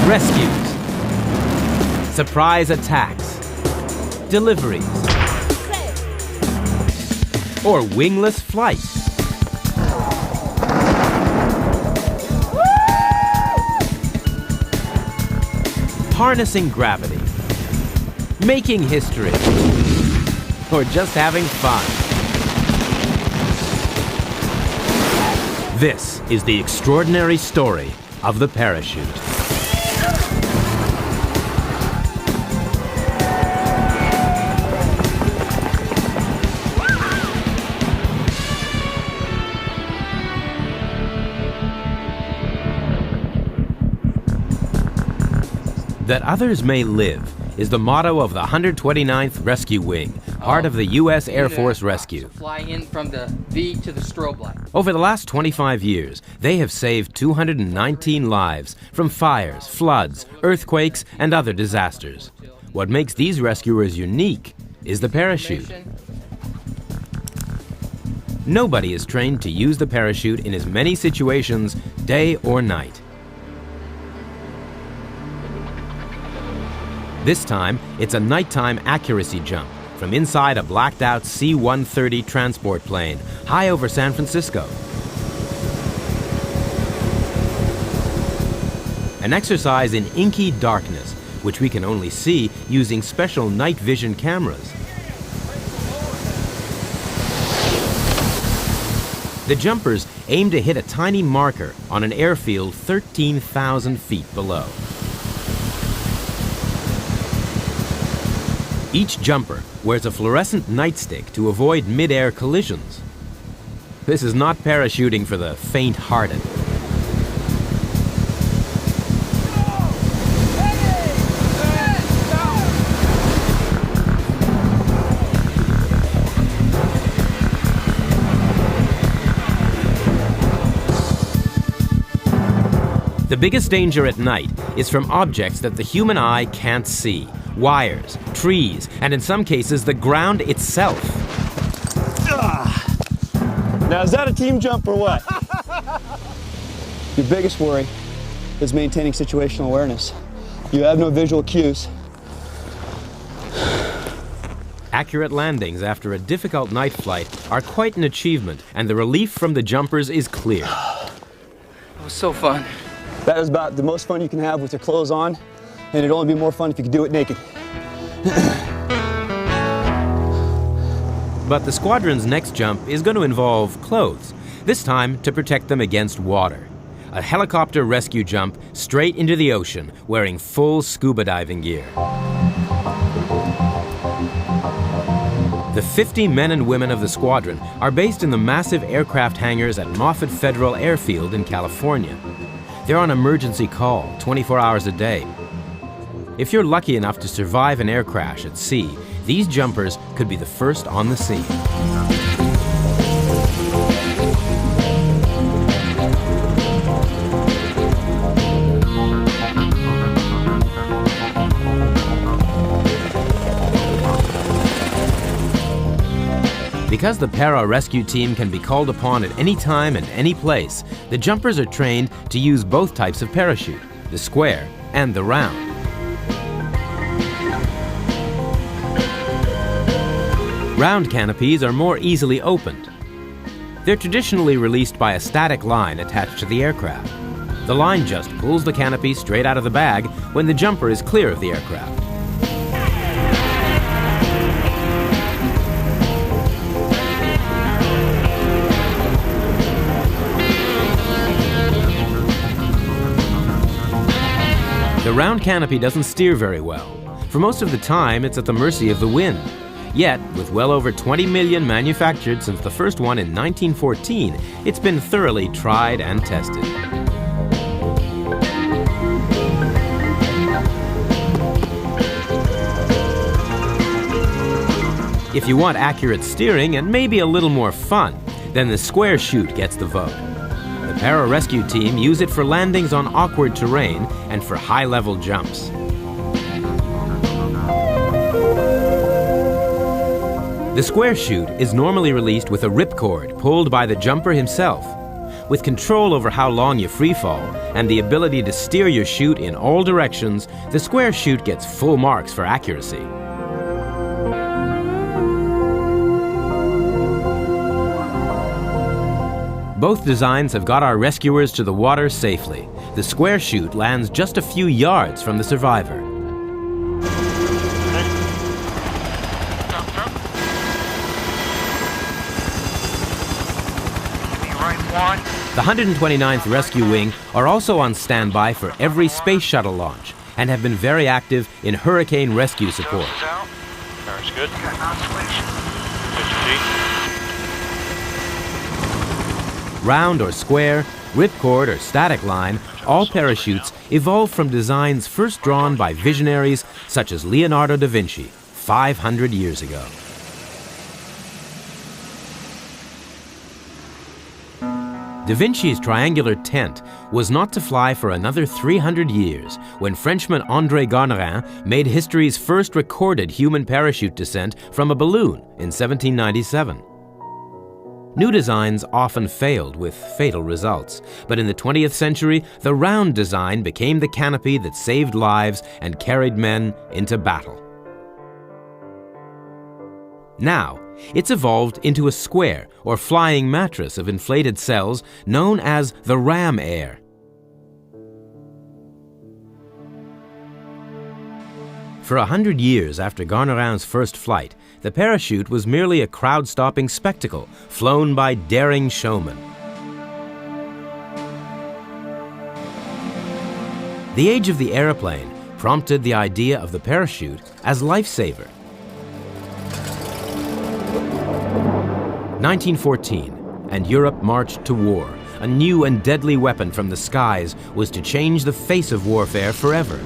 Rescues, surprise attacks, deliveries, or wingless flight. Harnessing gravity, making history, or just having fun. This is the extraordinary story of the parachute. That others may live is the motto of the 129th Rescue Wing, part of the U.S. Air Force Rescue. Fly in from the V to the strobe light. Over the last 25 years, they have saved 219 lives from fires, floods, earthquakes, and other disasters. What makes these rescuers unique is the parachute. Nobody is trained to use the parachute in as many situations, day or night. This time, it's a nighttime accuracy jump from inside a blacked-out C-130 transport plane high over San Francisco. An exercise in inky darkness, which we can only see using special night vision cameras. The jumpers aim to hit a tiny marker on an airfield 13,000 feet below. Each jumper wears a fluorescent nightstick to avoid mid-air collisions. This is not parachuting for the faint-hearted. The biggest danger at night is from objects that the human eye can't see. Wires, trees, and in some cases, the ground itself. Now, is that a team jump or what? Your biggest worry is maintaining situational awareness. You have no visual cues. Accurate landings after a difficult night flight are quite an achievement, and the relief from the jumpers is clear. It was so fun. That is about the most fun you can have with your clothes on, and it'd only be more fun if you could do it naked. But the squadron's next jump is going to involve clothes, this time to protect them against water. A helicopter rescue jump straight into the ocean, wearing full scuba diving gear. The 50 men and women of the squadron are based in the massive aircraft hangars at Moffett Federal Airfield in California. They're on emergency call 24 hours a day. If you're lucky enough to survive an air crash at sea, these jumpers could be the first on the scene. Because the para-rescue team can be called upon at any time and any place, the jumpers are trained to use both types of parachute, the square and the round. Round canopies are more easily opened. They're traditionally released by a static line attached to the aircraft. The line just pulls the canopy straight out of the bag when the jumper is clear of the aircraft. The round canopy doesn't steer very well. For most of the time, it's at the mercy of the wind. Yet, with well over 20 million manufactured since the first one in 1914, it's been thoroughly tried and tested. If you want accurate steering and maybe a little more fun, then the square chute gets the vote. The para-rescue team use it for landings on awkward terrain and for high-level jumps. The square chute is normally released with a ripcord pulled by the jumper himself. With control over how long you freefall and the ability to steer your chute in all directions, the square chute gets full marks for accuracy. Both designs have got our rescuers to the water safely. The square chute lands just a few yards from the survivor. The 129th Rescue Wing are also on standby for every space shuttle launch and have been very active in hurricane rescue support. That's good. Round or square, ripcord or static line, all parachutes evolved from designs first drawn by visionaries such as Leonardo da Vinci 500 years ago. Da Vinci's triangular tent was not to fly for another 300 years when Frenchman André Garnerin made history's first recorded human parachute descent from a balloon in 1797. New designs often failed with fatal results, but in the 20th century, the round design became the canopy that saved lives and carried men into battle. Now, it's evolved into a square or flying mattress of inflated cells known as the ram air. For 100 years after Garnerin's first flight, the parachute was merely a crowd-stopping spectacle flown by daring showmen. The age of the airplane prompted the idea of the parachute as lifesaver. 1914, and Europe marched to war. A new and deadly weapon from the skies was to change the face of warfare forever.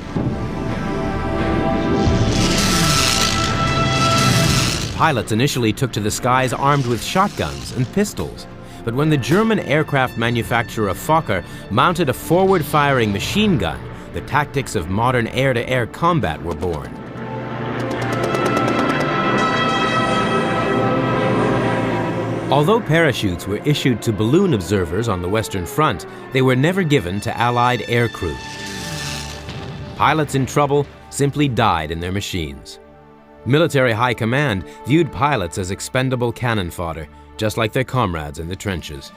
Pilots initially took to the skies armed with shotguns and pistols, but when the German aircraft manufacturer Fokker mounted a forward-firing machine gun, the tactics of modern air-to-air combat were born. Although parachutes were issued to balloon observers on the Western Front, they were never given to Allied aircrew. Pilots in trouble simply died in their machines. Military high command viewed pilots as expendable cannon fodder, just like their comrades in the trenches.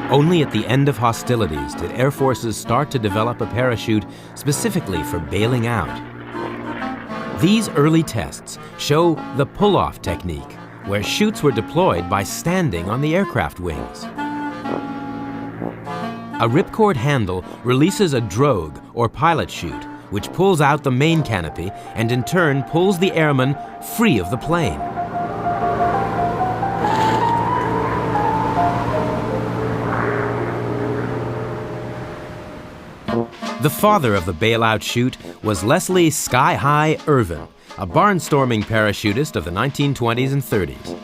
Only at the end of hostilities did air forces start to develop a parachute specifically for bailing out. These early tests show the pull-off technique, where chutes were deployed by standing on the aircraft wings. A ripcord handle releases a drogue, or pilot chute, which pulls out the main canopy and in turn pulls the airman free of the plane. The father of the bailout chute was Leslie Sky High Irvin, a barnstorming parachutist of the 1920s and 30s.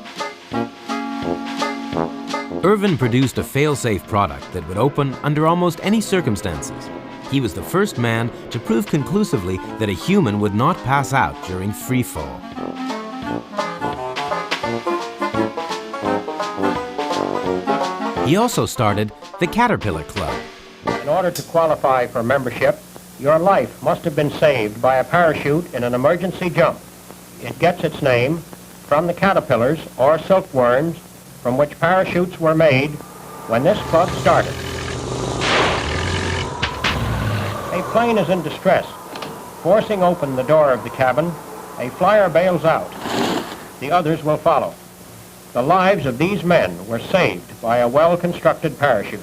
Irvin produced a fail-safe product that would open under almost any circumstances. He was the first man to prove conclusively that a human would not pass out during freefall. He also started the Caterpillar Club. In order to qualify for membership, your life must have been saved by a parachute in an emergency jump. It gets its name from the caterpillars or silkworms from which parachutes were made when this club started. A plane is in distress. Forcing open the door of the cabin, a flyer bails out. The others will follow. The lives of these men were saved by a well-constructed parachute.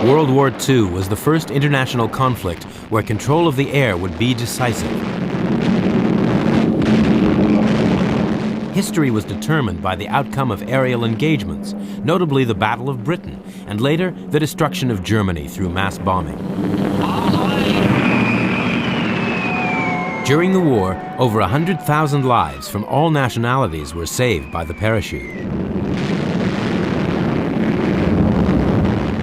World War II was the first international conflict where control of the air would be decisive. History was determined by the outcome of aerial engagements, notably the Battle of Britain, and later the destruction of Germany through mass bombing. During the war, over 100,000 lives from all nationalities were saved by the parachute.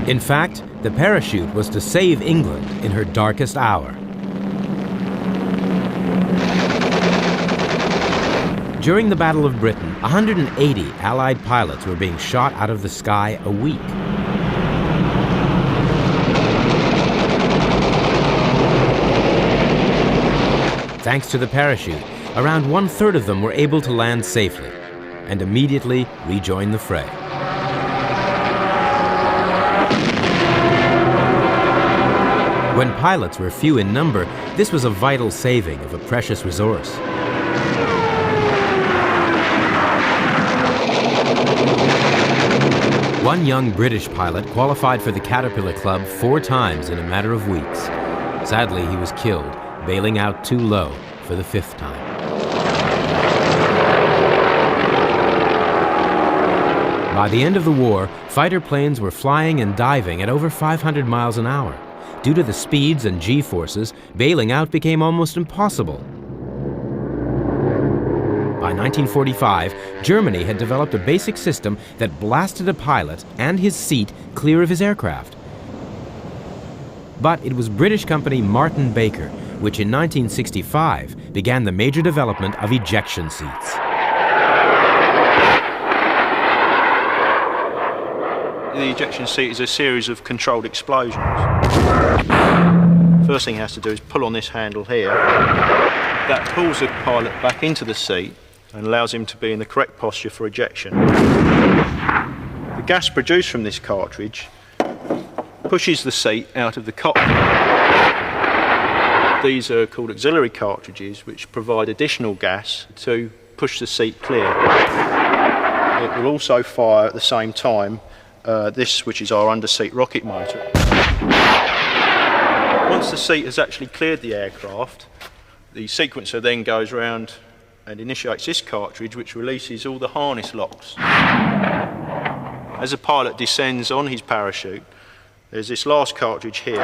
In fact, the parachute was to save England in her darkest hour. During the Battle of Britain, 180 Allied pilots were being shot out of the sky a week. Thanks to the parachute, around 1/3 of them were able to land safely and immediately rejoin the fray. When pilots were few in number, this was a vital saving of a precious resource. One young British pilot qualified for the Caterpillar Club 4 times in a matter of weeks. Sadly, he was killed, bailing out too low for the 5th time. By the end of the war, fighter planes were flying and diving at over 500 miles an hour. Due to the speeds and G-forces, bailing out became almost impossible. By 1945, Germany had developed a basic system that blasted a pilot and his seat clear of his aircraft. But it was British company Martin Baker, which in 1965 began the major development of ejection seats. The ejection seat is a series of controlled explosions. First thing he has to do is pull on this handle here. That pulls the pilot back into the seat and allows him to be in the correct posture for ejection. The gas produced from this cartridge pushes the seat out of the cockpit. These are called auxiliary cartridges, which provide additional gas to push the seat clear. It will also fire at the same time this, which is our underseat rocket motor. Once the seat has actually cleared the aircraft, the sequencer then goes around and initiates this cartridge, which releases all the harness locks. As the pilot descends on his parachute, there's this last cartridge here,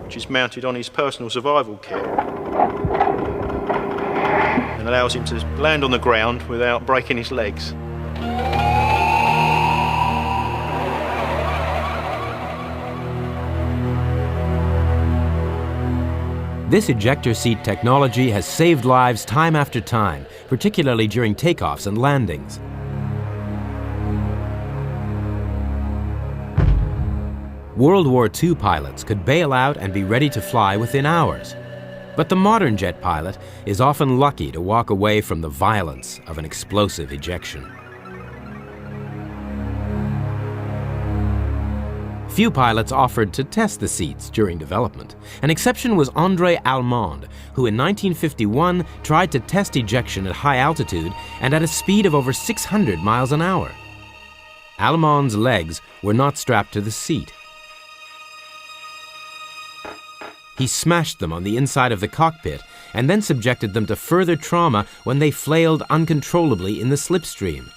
which is mounted on his personal survival kit and allows him to land on the ground without breaking his legs. This ejector seat technology has saved lives time after time, particularly during takeoffs and landings. World War II pilots could bail out and be ready to fly within hours. But the modern jet pilot is often lucky to walk away from the violence of an explosive ejection. Few pilots offered to test the seats during development. An exception was André Allemande, who in 1951 tried to test ejection at high altitude and at a speed of over 600 miles an hour. Allemande's legs were not strapped to the seat. He smashed them on the inside of the cockpit and then subjected them to further trauma when they flailed uncontrollably in the slipstream.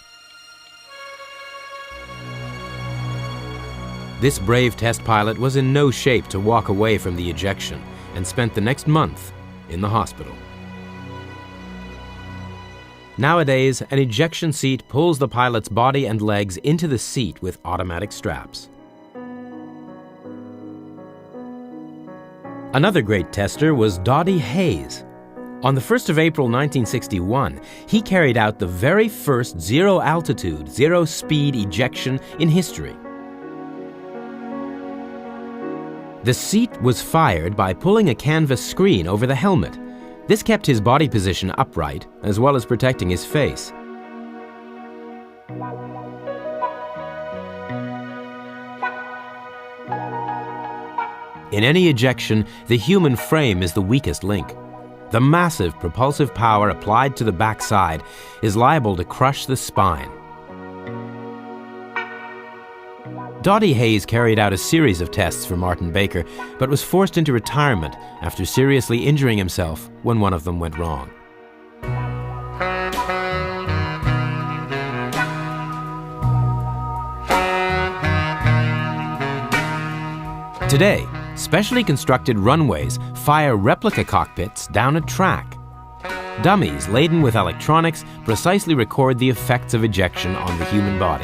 This brave test pilot was in no shape to walk away from the ejection and spent the next month in the hospital. Nowadays, an ejection seat pulls the pilot's body and legs into the seat with automatic straps. Another great tester was Doddy Hayes. On the 1st of April 1961, he carried out the very first zero-altitude, zero-speed ejection in history. The seat was fired by pulling a canvas screen over the helmet. This kept his body position upright, as well as protecting his face. In any ejection, the human frame is the weakest link. The massive propulsive power applied to the backside is liable to crush the spine. Doddy Hayes carried out a series of tests for Martin Baker, but was forced into retirement after seriously injuring himself when one of them went wrong. Today, specially constructed runways fire replica cockpits down a track. Dummies laden with electronics precisely record the effects of ejection on the human body.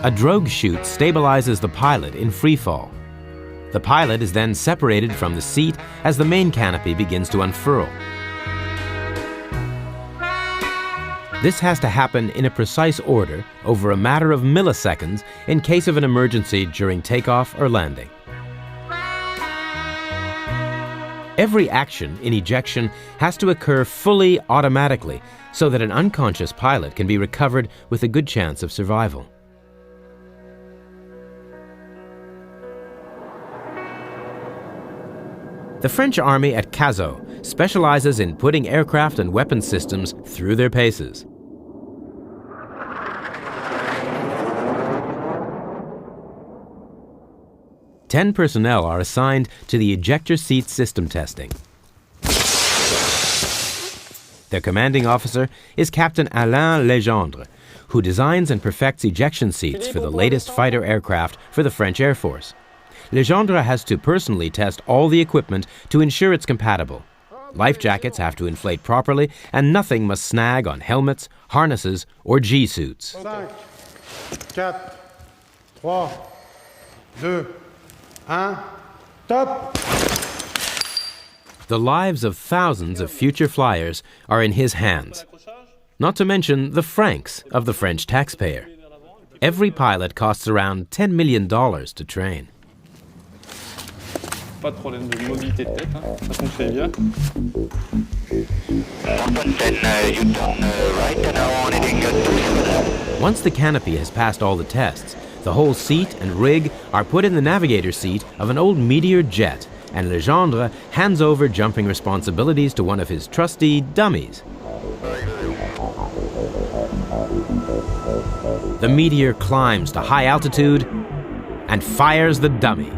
A drogue chute stabilizes the pilot in freefall. The pilot is then separated from the seat as the main canopy begins to unfurl. This has to happen in a precise order over a matter of milliseconds in case of an emergency during takeoff or landing. Every action in ejection has to occur fully automatically so that an unconscious pilot can be recovered with a good chance of survival. The French army at Cazaux specializes in putting aircraft and weapon systems through their paces. Ten personnel are assigned to the ejector seat system testing. Their commanding officer is Captain Alain Legendre, who designs and perfects ejection seats for the latest fighter aircraft for the French Air Force. Legendre has to personally test all the equipment to ensure it's compatible. Life jackets have to inflate properly, and nothing must snag on helmets, harnesses, or G-suits. 5, 4, 3, 2, 1, top! The lives of thousands of future flyers are in his hands. Not to mention the francs of the French taxpayer. Every pilot costs around $10 million to train. Pas de problème de mobilité de tête, hein. Ça fonctionne bien. Once the canopy has passed all the tests, the whole seat and rig are put in the navigator seat of an old Meteor jet, and Legendre hands over jumping responsibilities to one of his trusty dummies. The Meteor climbs to high altitude and fires the dummy.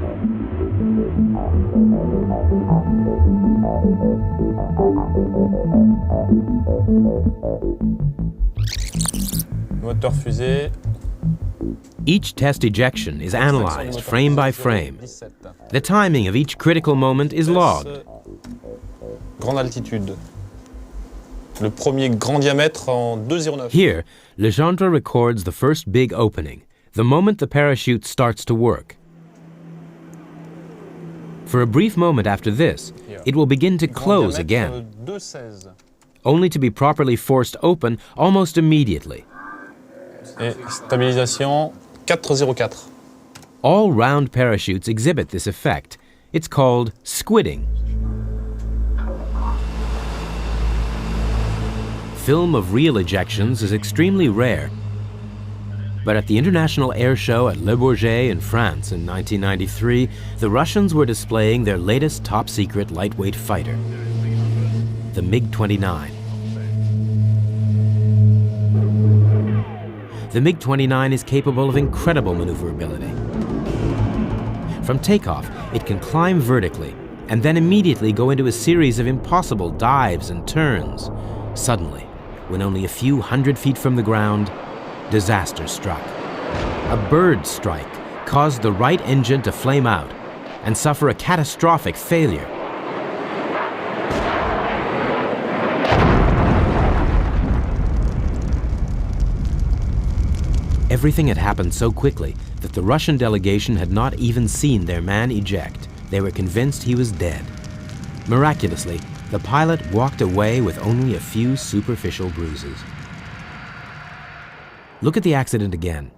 Moteur fusée. Each test ejection is analyzed frame by frame. The timing of each critical moment is logged. Grande altitude. Le premier grand diamètre en 2,09. Here, Legendre records the first big opening, the moment the parachute starts to work. For a brief moment after this, it will begin to close again, only to be properly forced open almost immediately. Et stabilisation 404. All round parachutes exhibit this effect. It's called squidding. Film of real ejections is extremely rare. But at the International Air Show at Le Bourget in France in 1993, the Russians were displaying their latest top-secret lightweight fighter, the MiG-29. The MiG-29 is capable of incredible maneuverability. From takeoff, it can climb vertically and then immediately go into a series of impossible dives and turns. Suddenly, when only a few hundred feet from the ground, disaster struck. A bird strike caused the right engine to flame out and suffer a catastrophic failure. Everything had happened so quickly that the Russian delegation had not even seen their man eject. They were convinced he was dead. Miraculously, the pilot walked away with only a few superficial bruises. Look at the accident again.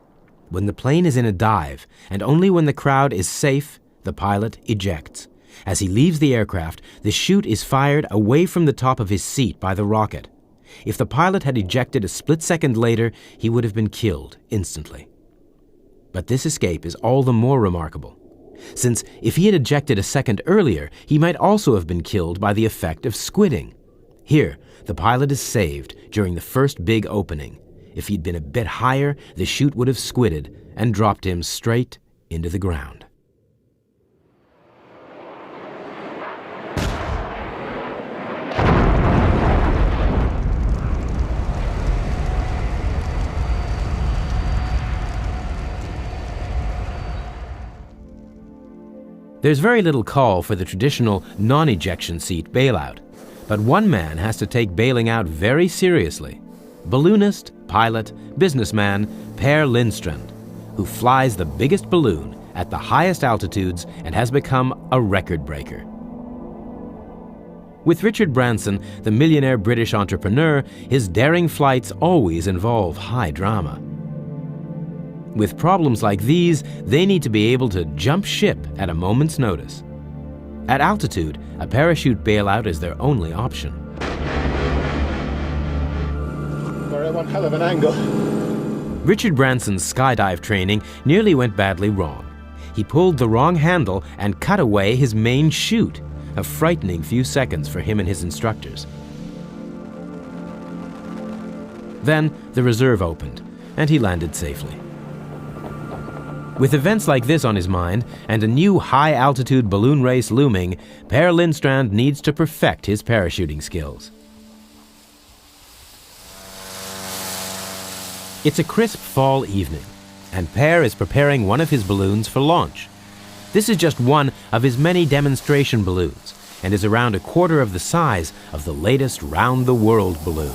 When the plane is in a dive, and only when the crowd is safe, the pilot ejects. As he leaves the aircraft, the chute is fired away from the top of his seat by the rocket. If the pilot had ejected a split second later, he would have been killed instantly. But this escape is all the more remarkable, since if he had ejected a second earlier, he might also have been killed by the effect of squidding. Here, the pilot is saved during the first big opening. If he'd been a bit higher, the chute would have squidded and dropped him straight into the ground. There's very little call for the traditional non-ejection seat bailout, but one man has to take bailing out very seriously. Balloonist, pilot, businessman Per Lindstrand, who flies the biggest balloon at the highest altitudes and has become a record breaker. With Richard Branson, the millionaire British entrepreneur, his daring flights always involve high drama. With problems like these, they need to be able to jump ship at a moment's notice. At altitude, a parachute bailout is their only option. We're at one hell of an angle. Richard Branson's skydive training nearly went badly wrong. He pulled the wrong handle and cut away his main chute, a frightening few seconds for him and his instructors. Then the reserve opened, and he landed safely. With events like this on his mind and a new high-altitude balloon race looming, Per Lindstrand needs to perfect his parachuting skills. It's a crisp fall evening, and Per is preparing one of his balloons for launch. This is just one of his many demonstration balloons, and is around a quarter of the size of the latest round-the-world balloon.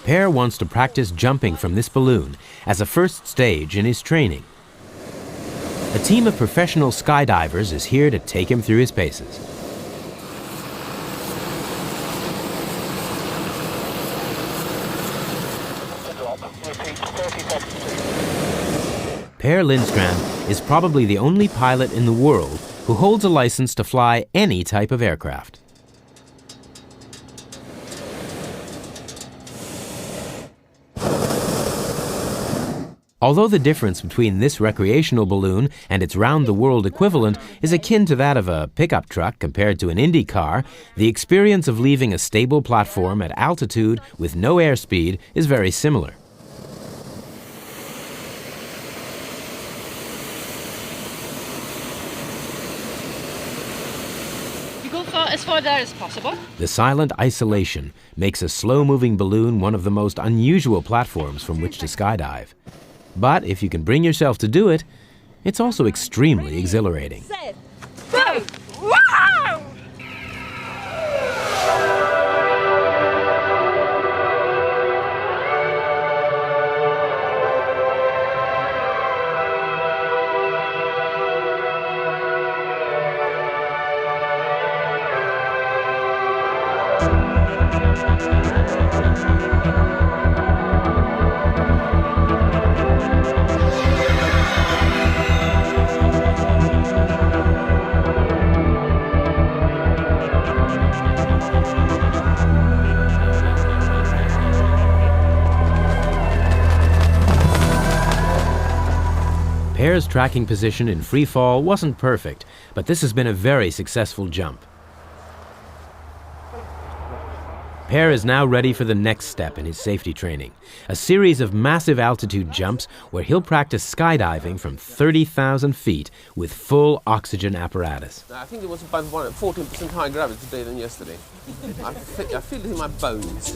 Per wants to practice jumping from this balloon as a first stage in his training. A team of professional skydivers is here to take him through his paces. Per Lindstrand is probably the only pilot in the world who holds a license to fly any type of aircraft. Although the difference between this recreational balloon and its round-the-world equivalent is akin to that of a pickup truck compared to an Indy car, the experience of leaving a stable platform at altitude with no airspeed is very similar. You go as far there as possible. The silent isolation makes a slow-moving balloon one of the most unusual platforms from which to skydive. But if you can bring yourself to do it, it's also extremely exhilarating. Go! Wow! Pear's tracking position in freefall wasn't perfect, but this has been a very successful jump. Pear is now ready for the next step in his safety training, a series of massive altitude jumps where he'll practice skydiving from 30,000 feet with full oxygen apparatus. I think it was about 14% higher gravity today than yesterday. I feel it in my bones.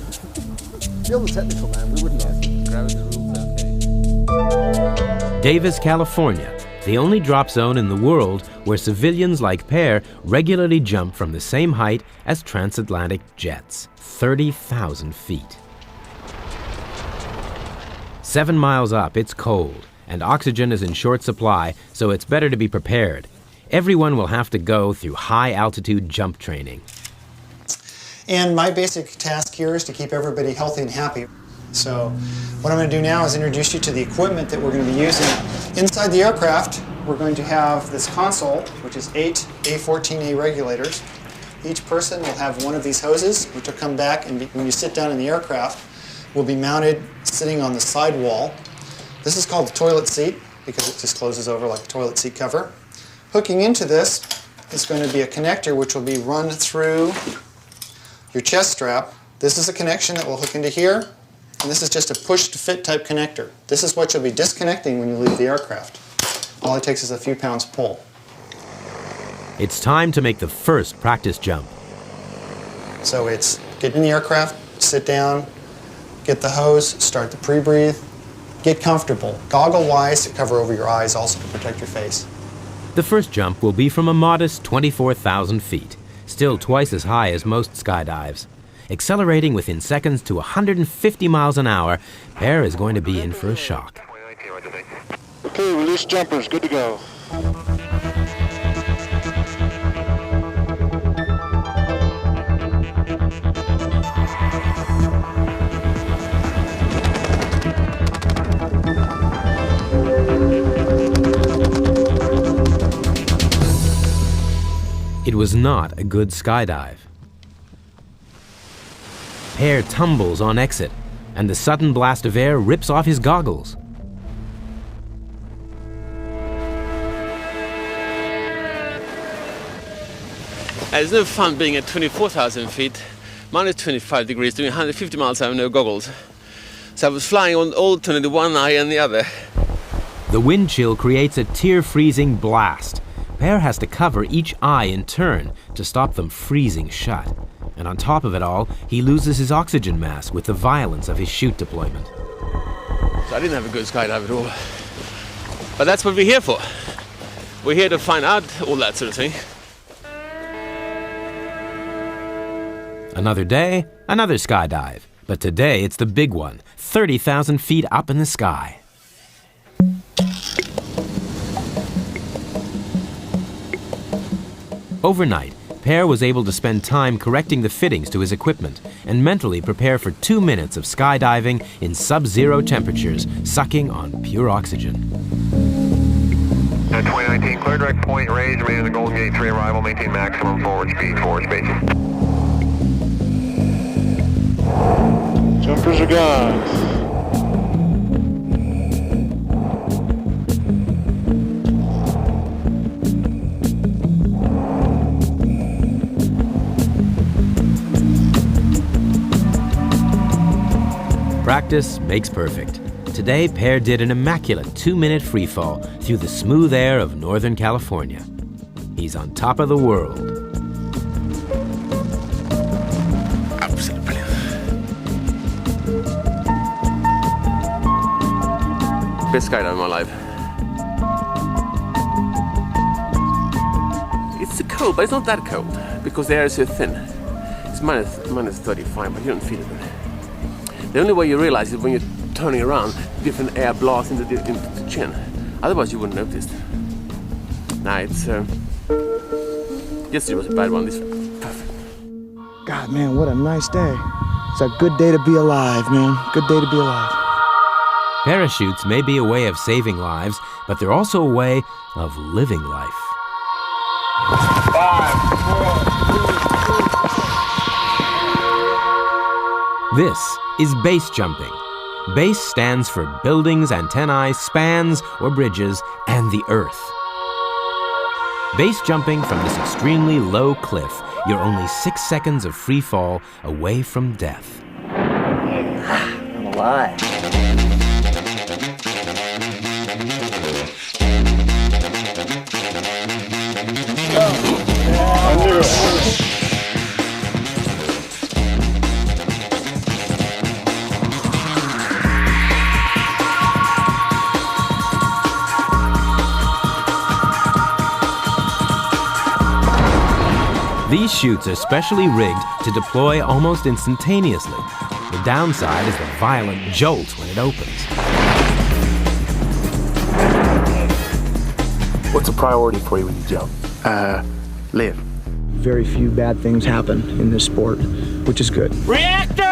You're the technical man, we wouldn't ask. Gravity rules, okay. Davis, California, the only drop zone in the world where civilians like Pear regularly jump from the same height as transatlantic jets, 30,000 feet. 7 miles up, it's cold, and oxygen is in short supply, so it's better to be prepared. Everyone will have to go through high-altitude jump training. And my basic task here is to keep everybody healthy and happy. So what I'm going to do now is introduce you to the equipment that we're going to be using. Inside the aircraft, we're going to have this console, which is 8 A14A regulators. Each person will have one of these hoses, which will come back, and when you sit down in the aircraft, will be mounted sitting on the side wall. This is called the toilet seat, because it just closes over like a toilet seat cover. Hooking into this is going to be a connector which will be run through your chest strap. This is a connection that will hook into here, and this is just a push-to-fit type connector. This is what you'll be disconnecting when you leave the aircraft. All it takes is a few pounds pull. It's time to make the first practice jump. So it's get in the aircraft, sit down, get the hose, start the pre-breathe, get comfortable. Goggle-wise to cover over your eyes, also to protect your face. The first jump will be from a modest 24,000 feet, still twice as high as most skydives. Accelerating within seconds to 150 miles an hour, Pear is going to be in for a shock. Okay, release jumpers, good to go. It was not a good skydive. Pear tumbles on exit, and the sudden blast of air rips off his goggles. It's no fun being at 24,000 feet, minus 25 degrees, doing 150 miles out with no goggles. So I was flying on alternately one eye and the other. The wind chill creates a tear-freezing blast. Pear has to cover each eye in turn to stop them freezing shut. And on top of it all, he loses his oxygen mask with the violence of his chute deployment. So I didn't have a good skydive at all. But that's what we're here for. We're here to find out all that sort of thing. Another day, another skydive. But today it's the big one, 30,000 feet up in the sky. Overnight, Pear was able to spend time correcting the fittings to his equipment and mentally prepare for 2 minutes of skydiving in sub-zero temperatures, sucking on pure oxygen. 2019, clear direct point, raise, remain in the Golden Gate 3 arrival, maintain maximum forward speed, forward spaces. Jumpers are gone. Practice makes perfect. Today, Pear did an immaculate 2-minute freefall through the smooth air of Northern California. He's on top of the world. Absolutely brilliant. Best skydive of my life. It's cold, but it's not that cold because the air is so thin. It's minus 35, but you don't feel it. The only way you realize is when you're turning around, different air blasts into the chin. Otherwise, you wouldn't notice. Nah, it's yesterday was a bad one. This is perfect. God, man, what a nice day. It's a good day to be alive, man. Good day to be alive. Parachutes may be a way of saving lives, but they're also a way of living life. 5, 4, 3. This is base jumping. Base stands for buildings, antennae, spans, or bridges, and the earth. Base jumping from this extremely low cliff, you're only 6 seconds of free fall away from death. I'm alive. I knew it. These chutes are specially rigged to deploy almost instantaneously. The downside is the violent jolt when it opens. What's a priority for you when you jump? Live. Very few bad things happen in this sport, which is good. Reactor!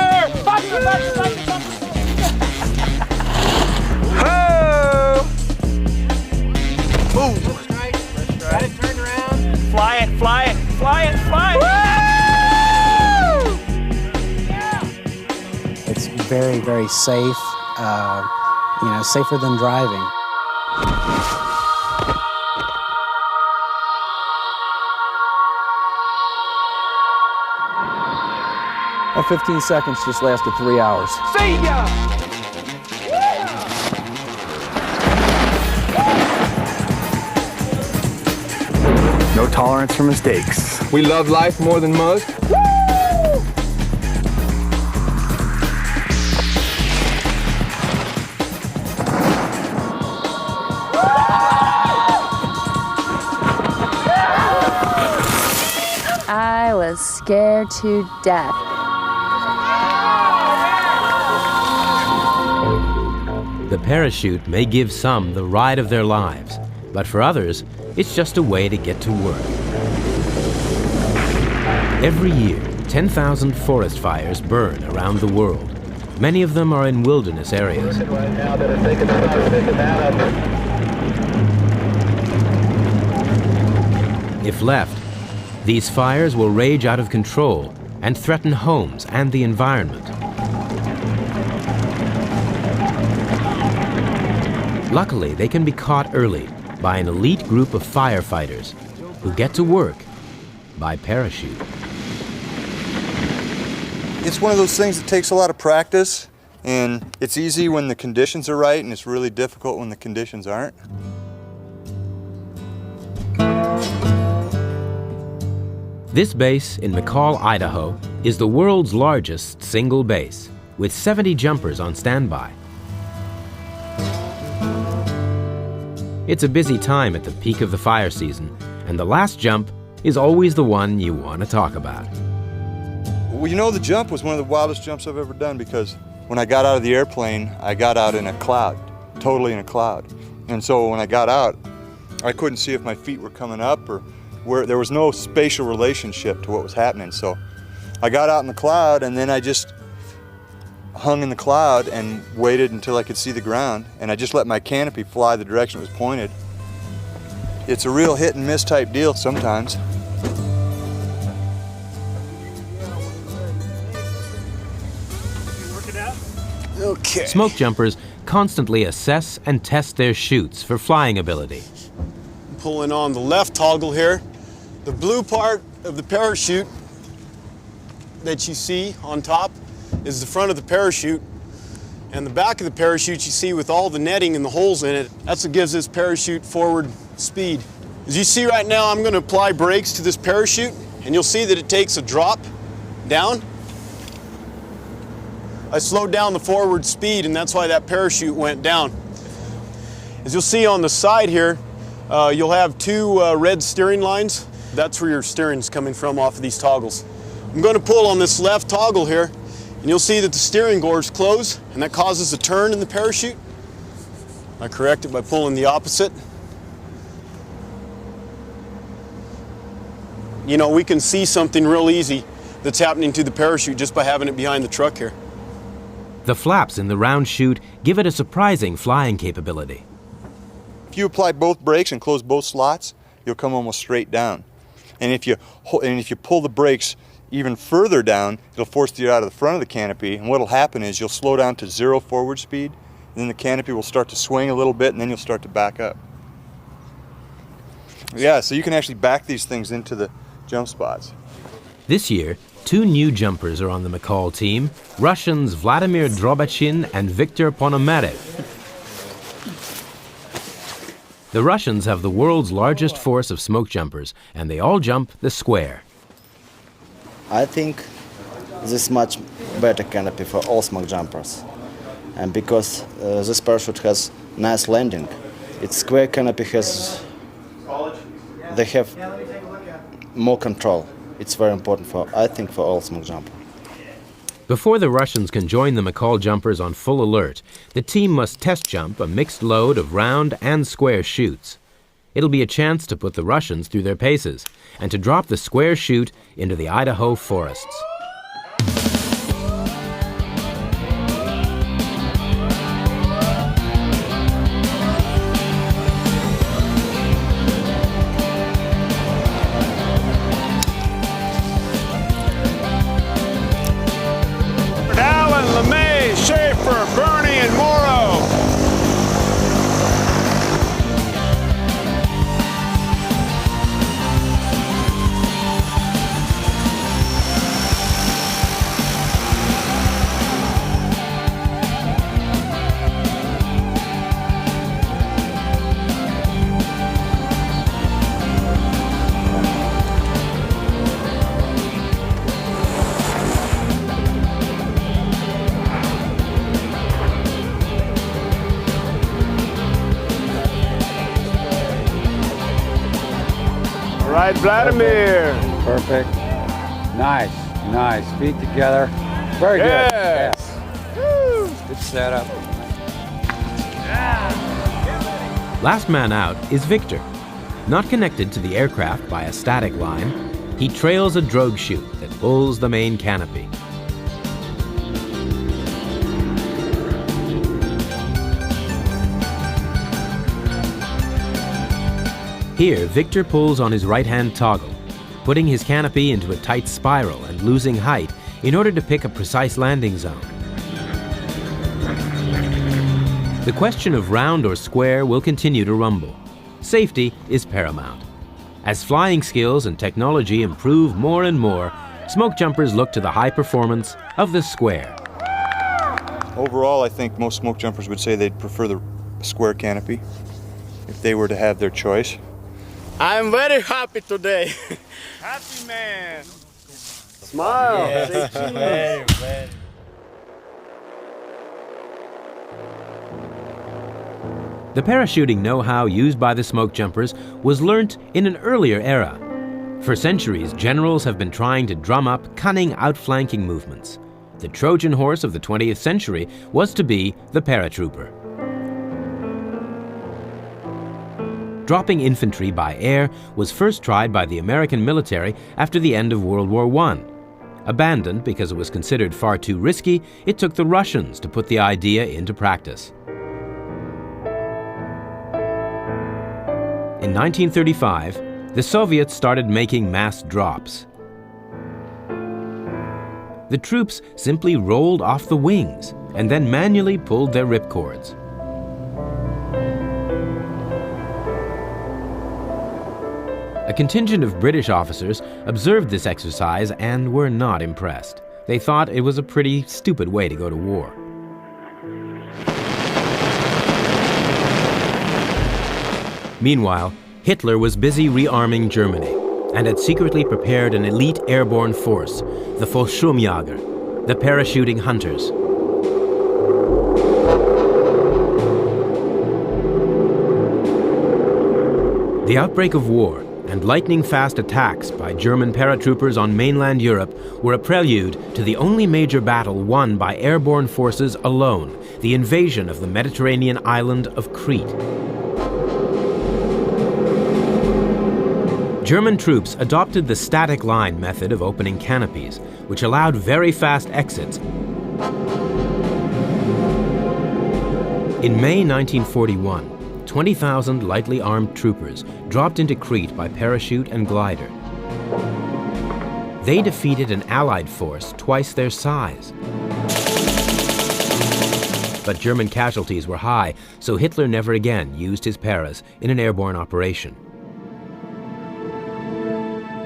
Fly it, fly it, fly it, fly it! It's very, very safe, safer than driving. That 15 seconds just lasted 3 hours. See ya! No tolerance for mistakes. We love life more than most. I was scared to death. The parachute may give some the ride of their lives, but for others, it's just a way to get to work. Every year, 10,000 forest fires burn around the world. Many of them are in wilderness areas. If left, these fires will rage out of control and threaten homes and the environment. Luckily, they can be caught early by an elite group of firefighters who get to work by parachute. It's one of those things that takes a lot of practice, and it's easy when the conditions are right, and it's really difficult when the conditions aren't. This base in McCall, Idaho, is the world's largest single base, with 70 jumpers on standby. It's a busy time at the peak of the fire season, and the last jump is always the one you want to talk about. Well, you know, the jump was one of the wildest jumps I've ever done, because when I got out of the airplane, I got out in a cloud, totally in a cloud. And so when I got out, I couldn't see if my feet were coming up or where. There was no spatial relationship to what was happening. So I got out in the cloud, and then I just hung in the cloud and waited until I could see the ground, and I just let my canopy fly the direction it was pointed. It's a real hit and miss type deal sometimes. Okay. Smoke jumpers constantly assess and test their chutes for flying ability. Pulling on the left toggle here. The blue part of the parachute that you see on top is the front of the parachute, and the back of the parachute you see with all the netting and the holes in it, that's what gives this parachute forward speed. As you see right now, I'm going to apply brakes to this parachute, and you'll see that it takes a drop down. I slowed down the forward speed, and that's why that parachute went down. As you'll see on the side here, you'll have two red steering lines. That's where your steering's coming from off of these toggles. I'm going to pull on this left toggle here, and you'll see that the steering gores close, and that causes a turn in the parachute. I correct it by pulling the opposite. You know, we can see something real easy that's happening to the parachute just by having it behind the truck here. The flaps in the round chute give it a surprising flying capability. If you apply both brakes and close both slots, you'll come almost straight down. And if you pull the brakes even further down, it'll force you out of the front of the canopy, and what'll happen is you'll slow down to 0 forward speed, and then the canopy will start to swing a little bit, and then you'll start to back up. Yeah, so you can actually back these things into the jump spots. This year, 2 new jumpers are on the McCall team, Russians Vladimir Drobachin and Viktor Ponomarev. The Russians have the world's largest force of smoke jumpers, and they all jump the square. I think this is much better canopy for all smoke jumpers. And because this parachute has nice landing, its square canopy they have more control. It's very important I think, for all smoke jumpers. Before the Russians can join the McCall jumpers on full alert, the team must test jump a mixed load of round and square chutes. It'll be a chance to put the Russians through their paces and to drop the square chute into the Idaho forests. Right, Vladimir. Perfect. Nice, nice. Feet together. Very good. Yes. Good setup. Last man out is Victor. Not connected to the aircraft by a static line, he trails a drogue chute that pulls the main canopy. Here, Victor pulls on his right-hand toggle, putting his canopy into a tight spiral and losing height in order to pick a precise landing zone. The question of round or square will continue to rumble. Safety is paramount. As flying skills and technology improve more and more, smoke jumpers look to the high performance of the square. Overall, I think most smoke jumpers would say they'd prefer the square canopy if they were to have their choice. I'm very happy today. Happy man. Smile. Yes. Very, very. The parachuting know-how used by the smoke jumpers was learnt in an earlier era. For centuries, generals have been trying to drum up cunning outflanking movements. The Trojan horse of the 20th century was to be the paratrooper. Dropping infantry by air was first tried by the American military after the end of World War I. Abandoned because it was considered far too risky, it took the Russians to put the idea into practice. In 1935, the Soviets started making mass drops. The troops simply rolled off the wings and then manually pulled their ripcords. A contingent of British officers observed this exercise and were not impressed. They thought it was a pretty stupid way to go to war. Meanwhile, Hitler was busy rearming Germany and had secretly prepared an elite airborne force, the Fallschirmjäger, the parachuting hunters. The outbreak of war and lightning-fast attacks by German paratroopers on mainland Europe were a prelude to the only major battle won by airborne forces alone, the invasion of the Mediterranean island of Crete. German troops adopted the static line method of opening canopies, which allowed very fast exits. In May 1941, 20,000 lightly armed troopers dropped into Crete by parachute and glider. They defeated an Allied force twice their size. But German casualties were high, so Hitler never again used his paras in an airborne operation.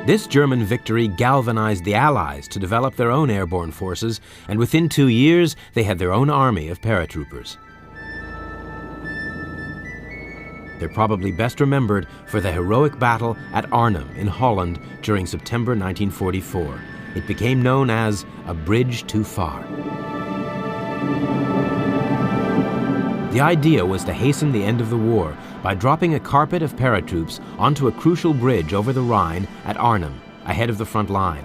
This German victory galvanized the Allies to develop their own airborne forces, and within 2 years, they had their own army of paratroopers. They're probably best remembered for the heroic battle at Arnhem in Holland during September 1944. It became known as a bridge too far. The idea was to hasten the end of the war by dropping a carpet of paratroops onto a crucial bridge over the Rhine at Arnhem, ahead of the front line.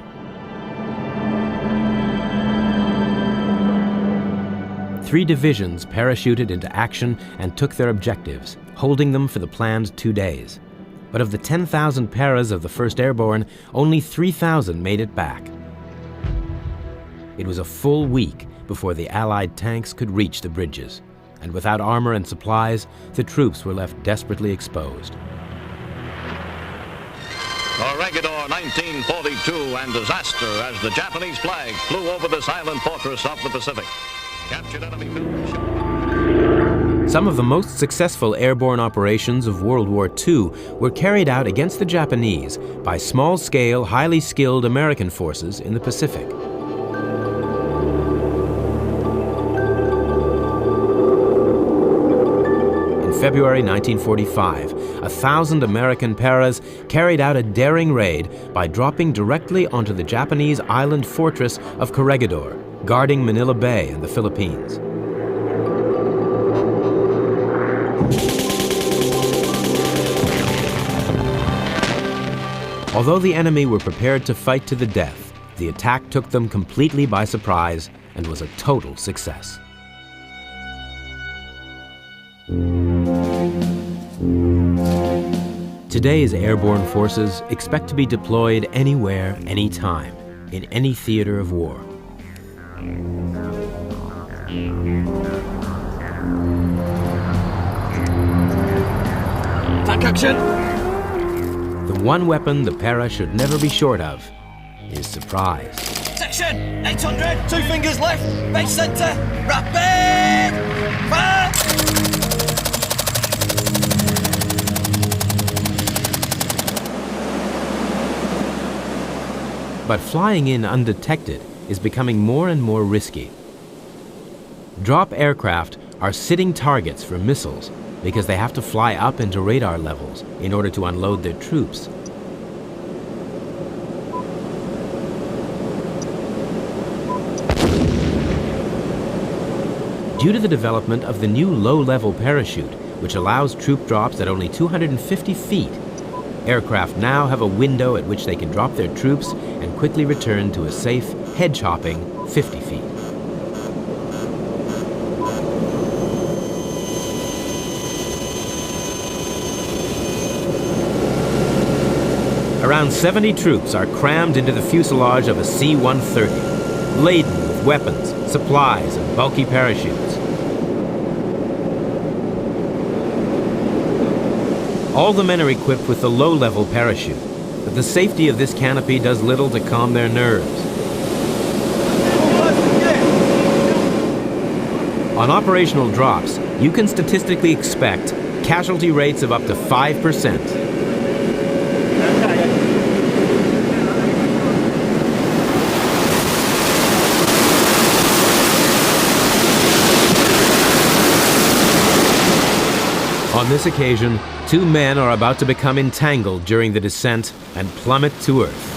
3 divisions parachuted into action and took their objectives, holding them for the planned 2 days. But of the 10,000 paras of the 1st Airborne, only 3,000 made it back. It was a full week before the Allied tanks could reach the bridges, and without armor and supplies, the troops were left desperately exposed. Corregidor 1942 and disaster as the Japanese flag flew over this island fortress of the Pacific. Captured enemy Some of the most successful airborne operations of World War II were carried out against the Japanese by small-scale, highly skilled American forces in the Pacific. In February 1945, 1,000 American paras carried out a daring raid by dropping directly onto the Japanese island fortress of Corregidor, guarding Manila Bay in the Philippines. Although the enemy were prepared to fight to the death, the attack took them completely by surprise and was a total success. Today's airborne forces expect to be deployed anywhere, anytime, in any theater of war. Attack action! The one weapon the para should never be short of is surprise. Section 800, 2 fingers left, base center, rapid fire! But flying in undetected is becoming more and more risky. Drop aircraft are sitting targets for missiles because they have to fly up into radar levels in order to unload their troops. Due to the development of the new low-level parachute, which allows troop drops at only 250 feet, aircraft now have a window at which they can drop their troops and quickly return to a safe, hedge-hopping 50 feet. Around 70 troops are crammed into the fuselage of a C-130, laden with weapons, supplies, and bulky parachutes. All the men are equipped with the low-level parachute, but the safety of this canopy does little to calm their nerves. On operational drops, you can statistically expect casualty rates of up to 5%. On this occasion, 2 men are about to become entangled during the descent and plummet to earth.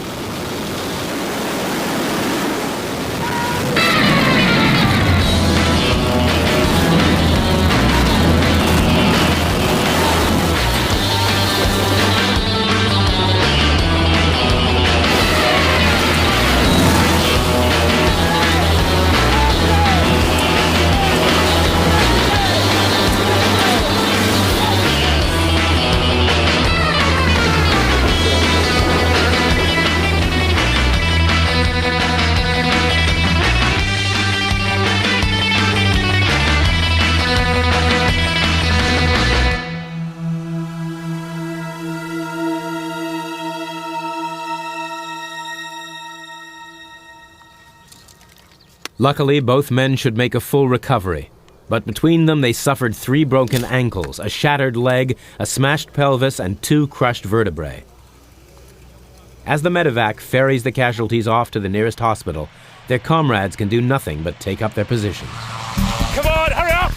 Luckily, both men should make a full recovery. But between them, they suffered 3 broken ankles, a shattered leg, a smashed pelvis, and 2 crushed vertebrae. As the medevac ferries the casualties off to the nearest hospital, their comrades can do nothing but take up their positions. Come on, hurry up!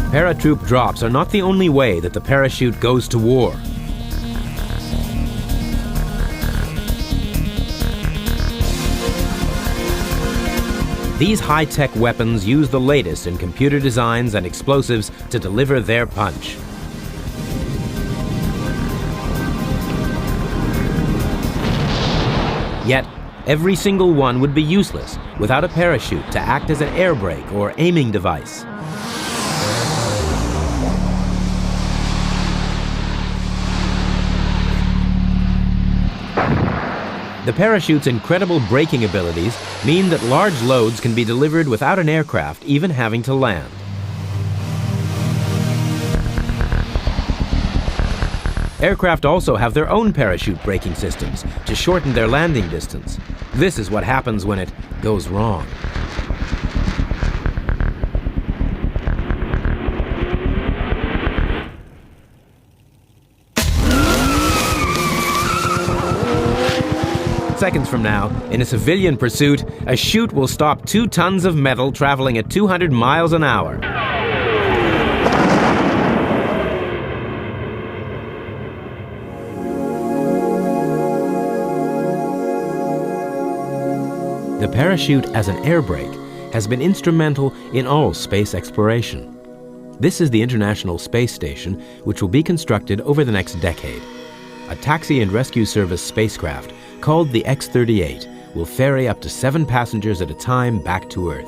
Paratroop drops are not the only way that the parachute goes to war. These high-tech weapons use the latest in computer designs and explosives to deliver their punch. Yet, every single one would be useless without a parachute to act as an air brake or aiming device. The parachute's incredible braking abilities mean that large loads can be delivered without an aircraft even having to land. Aircraft also have their own parachute braking systems to shorten their landing distance. This is what happens when it goes wrong. Seconds from now, in a civilian pursuit, a chute will stop 2 tons of metal traveling at 200 miles an hour. The parachute as an air brake has been instrumental in all space exploration. This is the International Space Station, which will be constructed over the next decade. A taxi and rescue service spacecraft called the X-38 will ferry up to 7 passengers at a time back to Earth.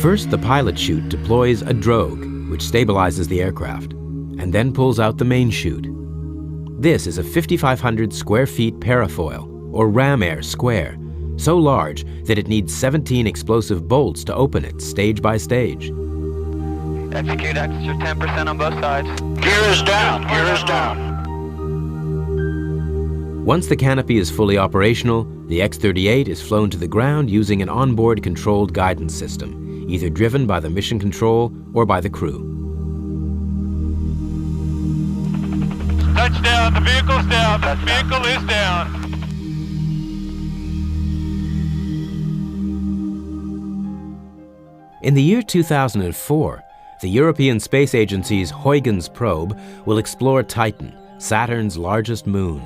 First, the pilot chute deploys a drogue, which stabilizes the aircraft, and then pulls out the main chute. This is a 5,500 square feet parafoil, or ram air square, so large that it needs 17 explosive bolts to open it stage by stage. Execute extra 10% on both sides. Gear is down, gear is down. Once the canopy is fully operational, the X-38 is flown to the ground using an onboard controlled guidance system, either driven by the mission control or by the crew. Touchdown, the vehicle's down, the vehicle is down. In the year 2004, the European Space Agency's Huygens probe will explore Titan, Saturn's largest moon.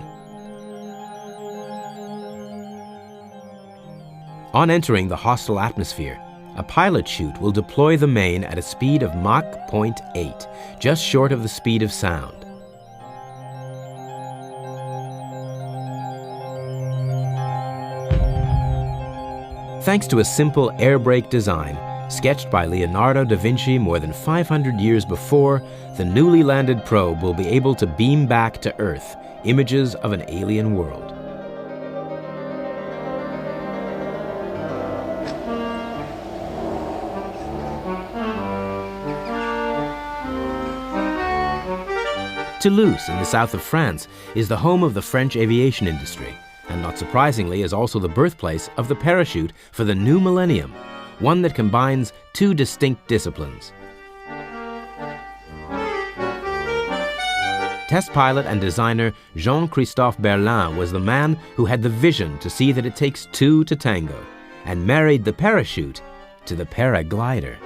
On entering the hostile atmosphere, a pilot chute will deploy the main at a speed of Mach 0.8, just short of the speed of sound. Thanks to a simple air brake design, sketched by Leonardo da Vinci more than 500 years before, the newly landed probe will be able to beam back to Earth images of an alien world. Toulouse, in the south of France, is the home of the French aviation industry, and not surprisingly is also the birthplace of the parachute for the new millennium, one that combines 2 distinct disciplines. Test pilot and designer Jean-Christophe Berlin was the man who had the vision to see that it takes 2 to tango, and married the parachute to the paraglider.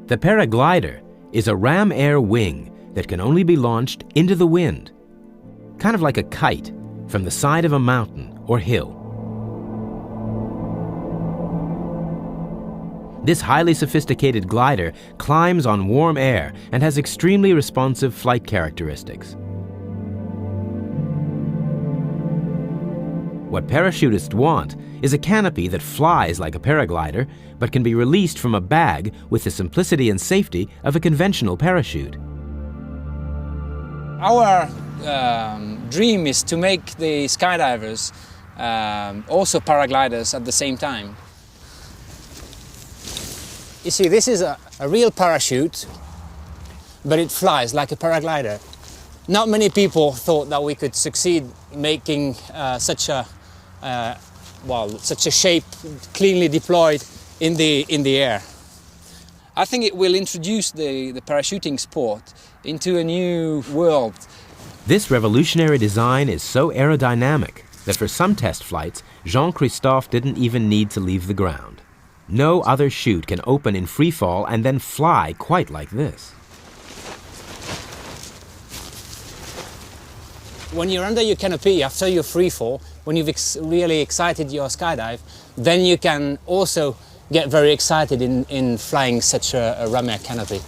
The paraglider is a ram air wing that can only be launched into the wind, kind of like a kite, from the side of a mountain or hill. This highly sophisticated glider climbs on warm air and has extremely responsive flight characteristics. What parachutists want is a canopy that flies like a paraglider, but can be released from a bag with the simplicity and safety of a conventional parachute. Our dream is to make the skydivers also paragliders at the same time. You see, this is a real parachute, but it flies like a paraglider. Not many people thought that we could succeed making such a shape cleanly deployed in the air. I think it will introduce the parachuting sport into a new world. This revolutionary design is so aerodynamic that for some test flights, Jean-Christophe didn't even need to leave the ground. No other chute can open in freefall and then fly quite like this. When you're under your canopy after your freefall, when you've really excited your skydive, then you can also get very excited in flying such a ram air canopy.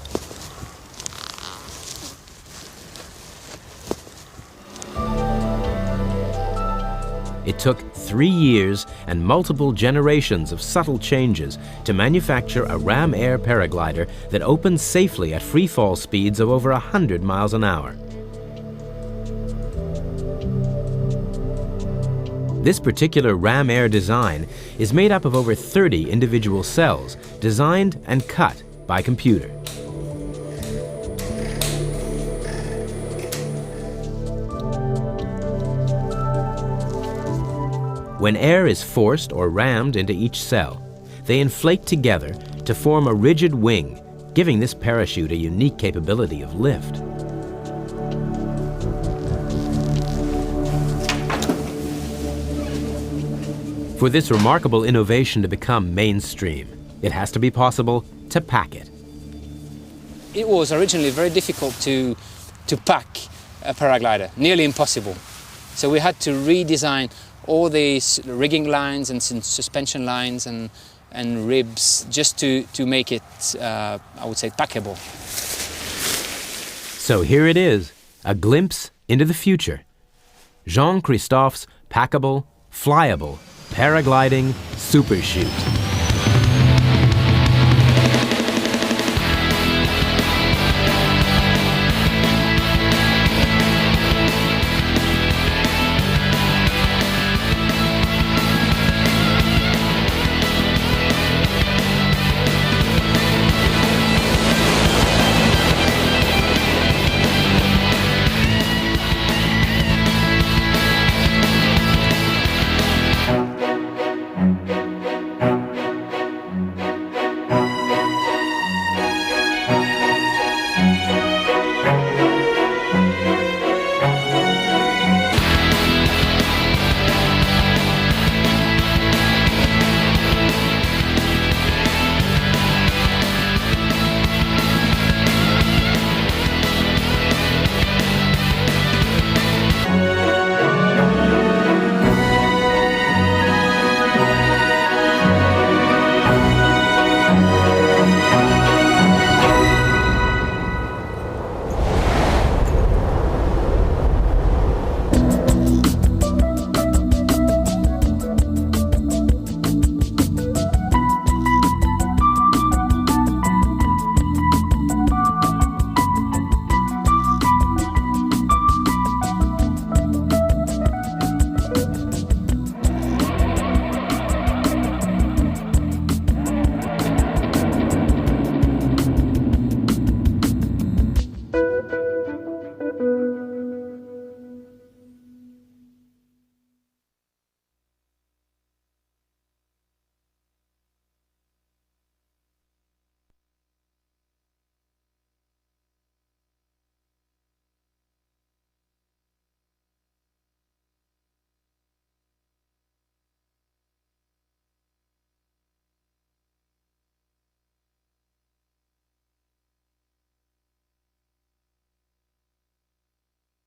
It took 3 years and multiple generations of subtle changes to manufacture a ram air paraglider that opens safely at freefall speeds of over 100 miles an hour. This particular ram air design is made up of over 30 individual cells, designed and cut by computer. When air is forced or rammed into each cell, they inflate together to form a rigid wing, giving this parachute a unique capability of lift. For this remarkable innovation to become mainstream, it has to be possible to pack it. It was originally very difficult to pack a paraglider, nearly impossible. So we had to redesign all these rigging lines and suspension lines and ribs just to make it, I would say, packable. So here it is, a glimpse into the future. Jean-Christophe's packable, flyable, paragliding super chute.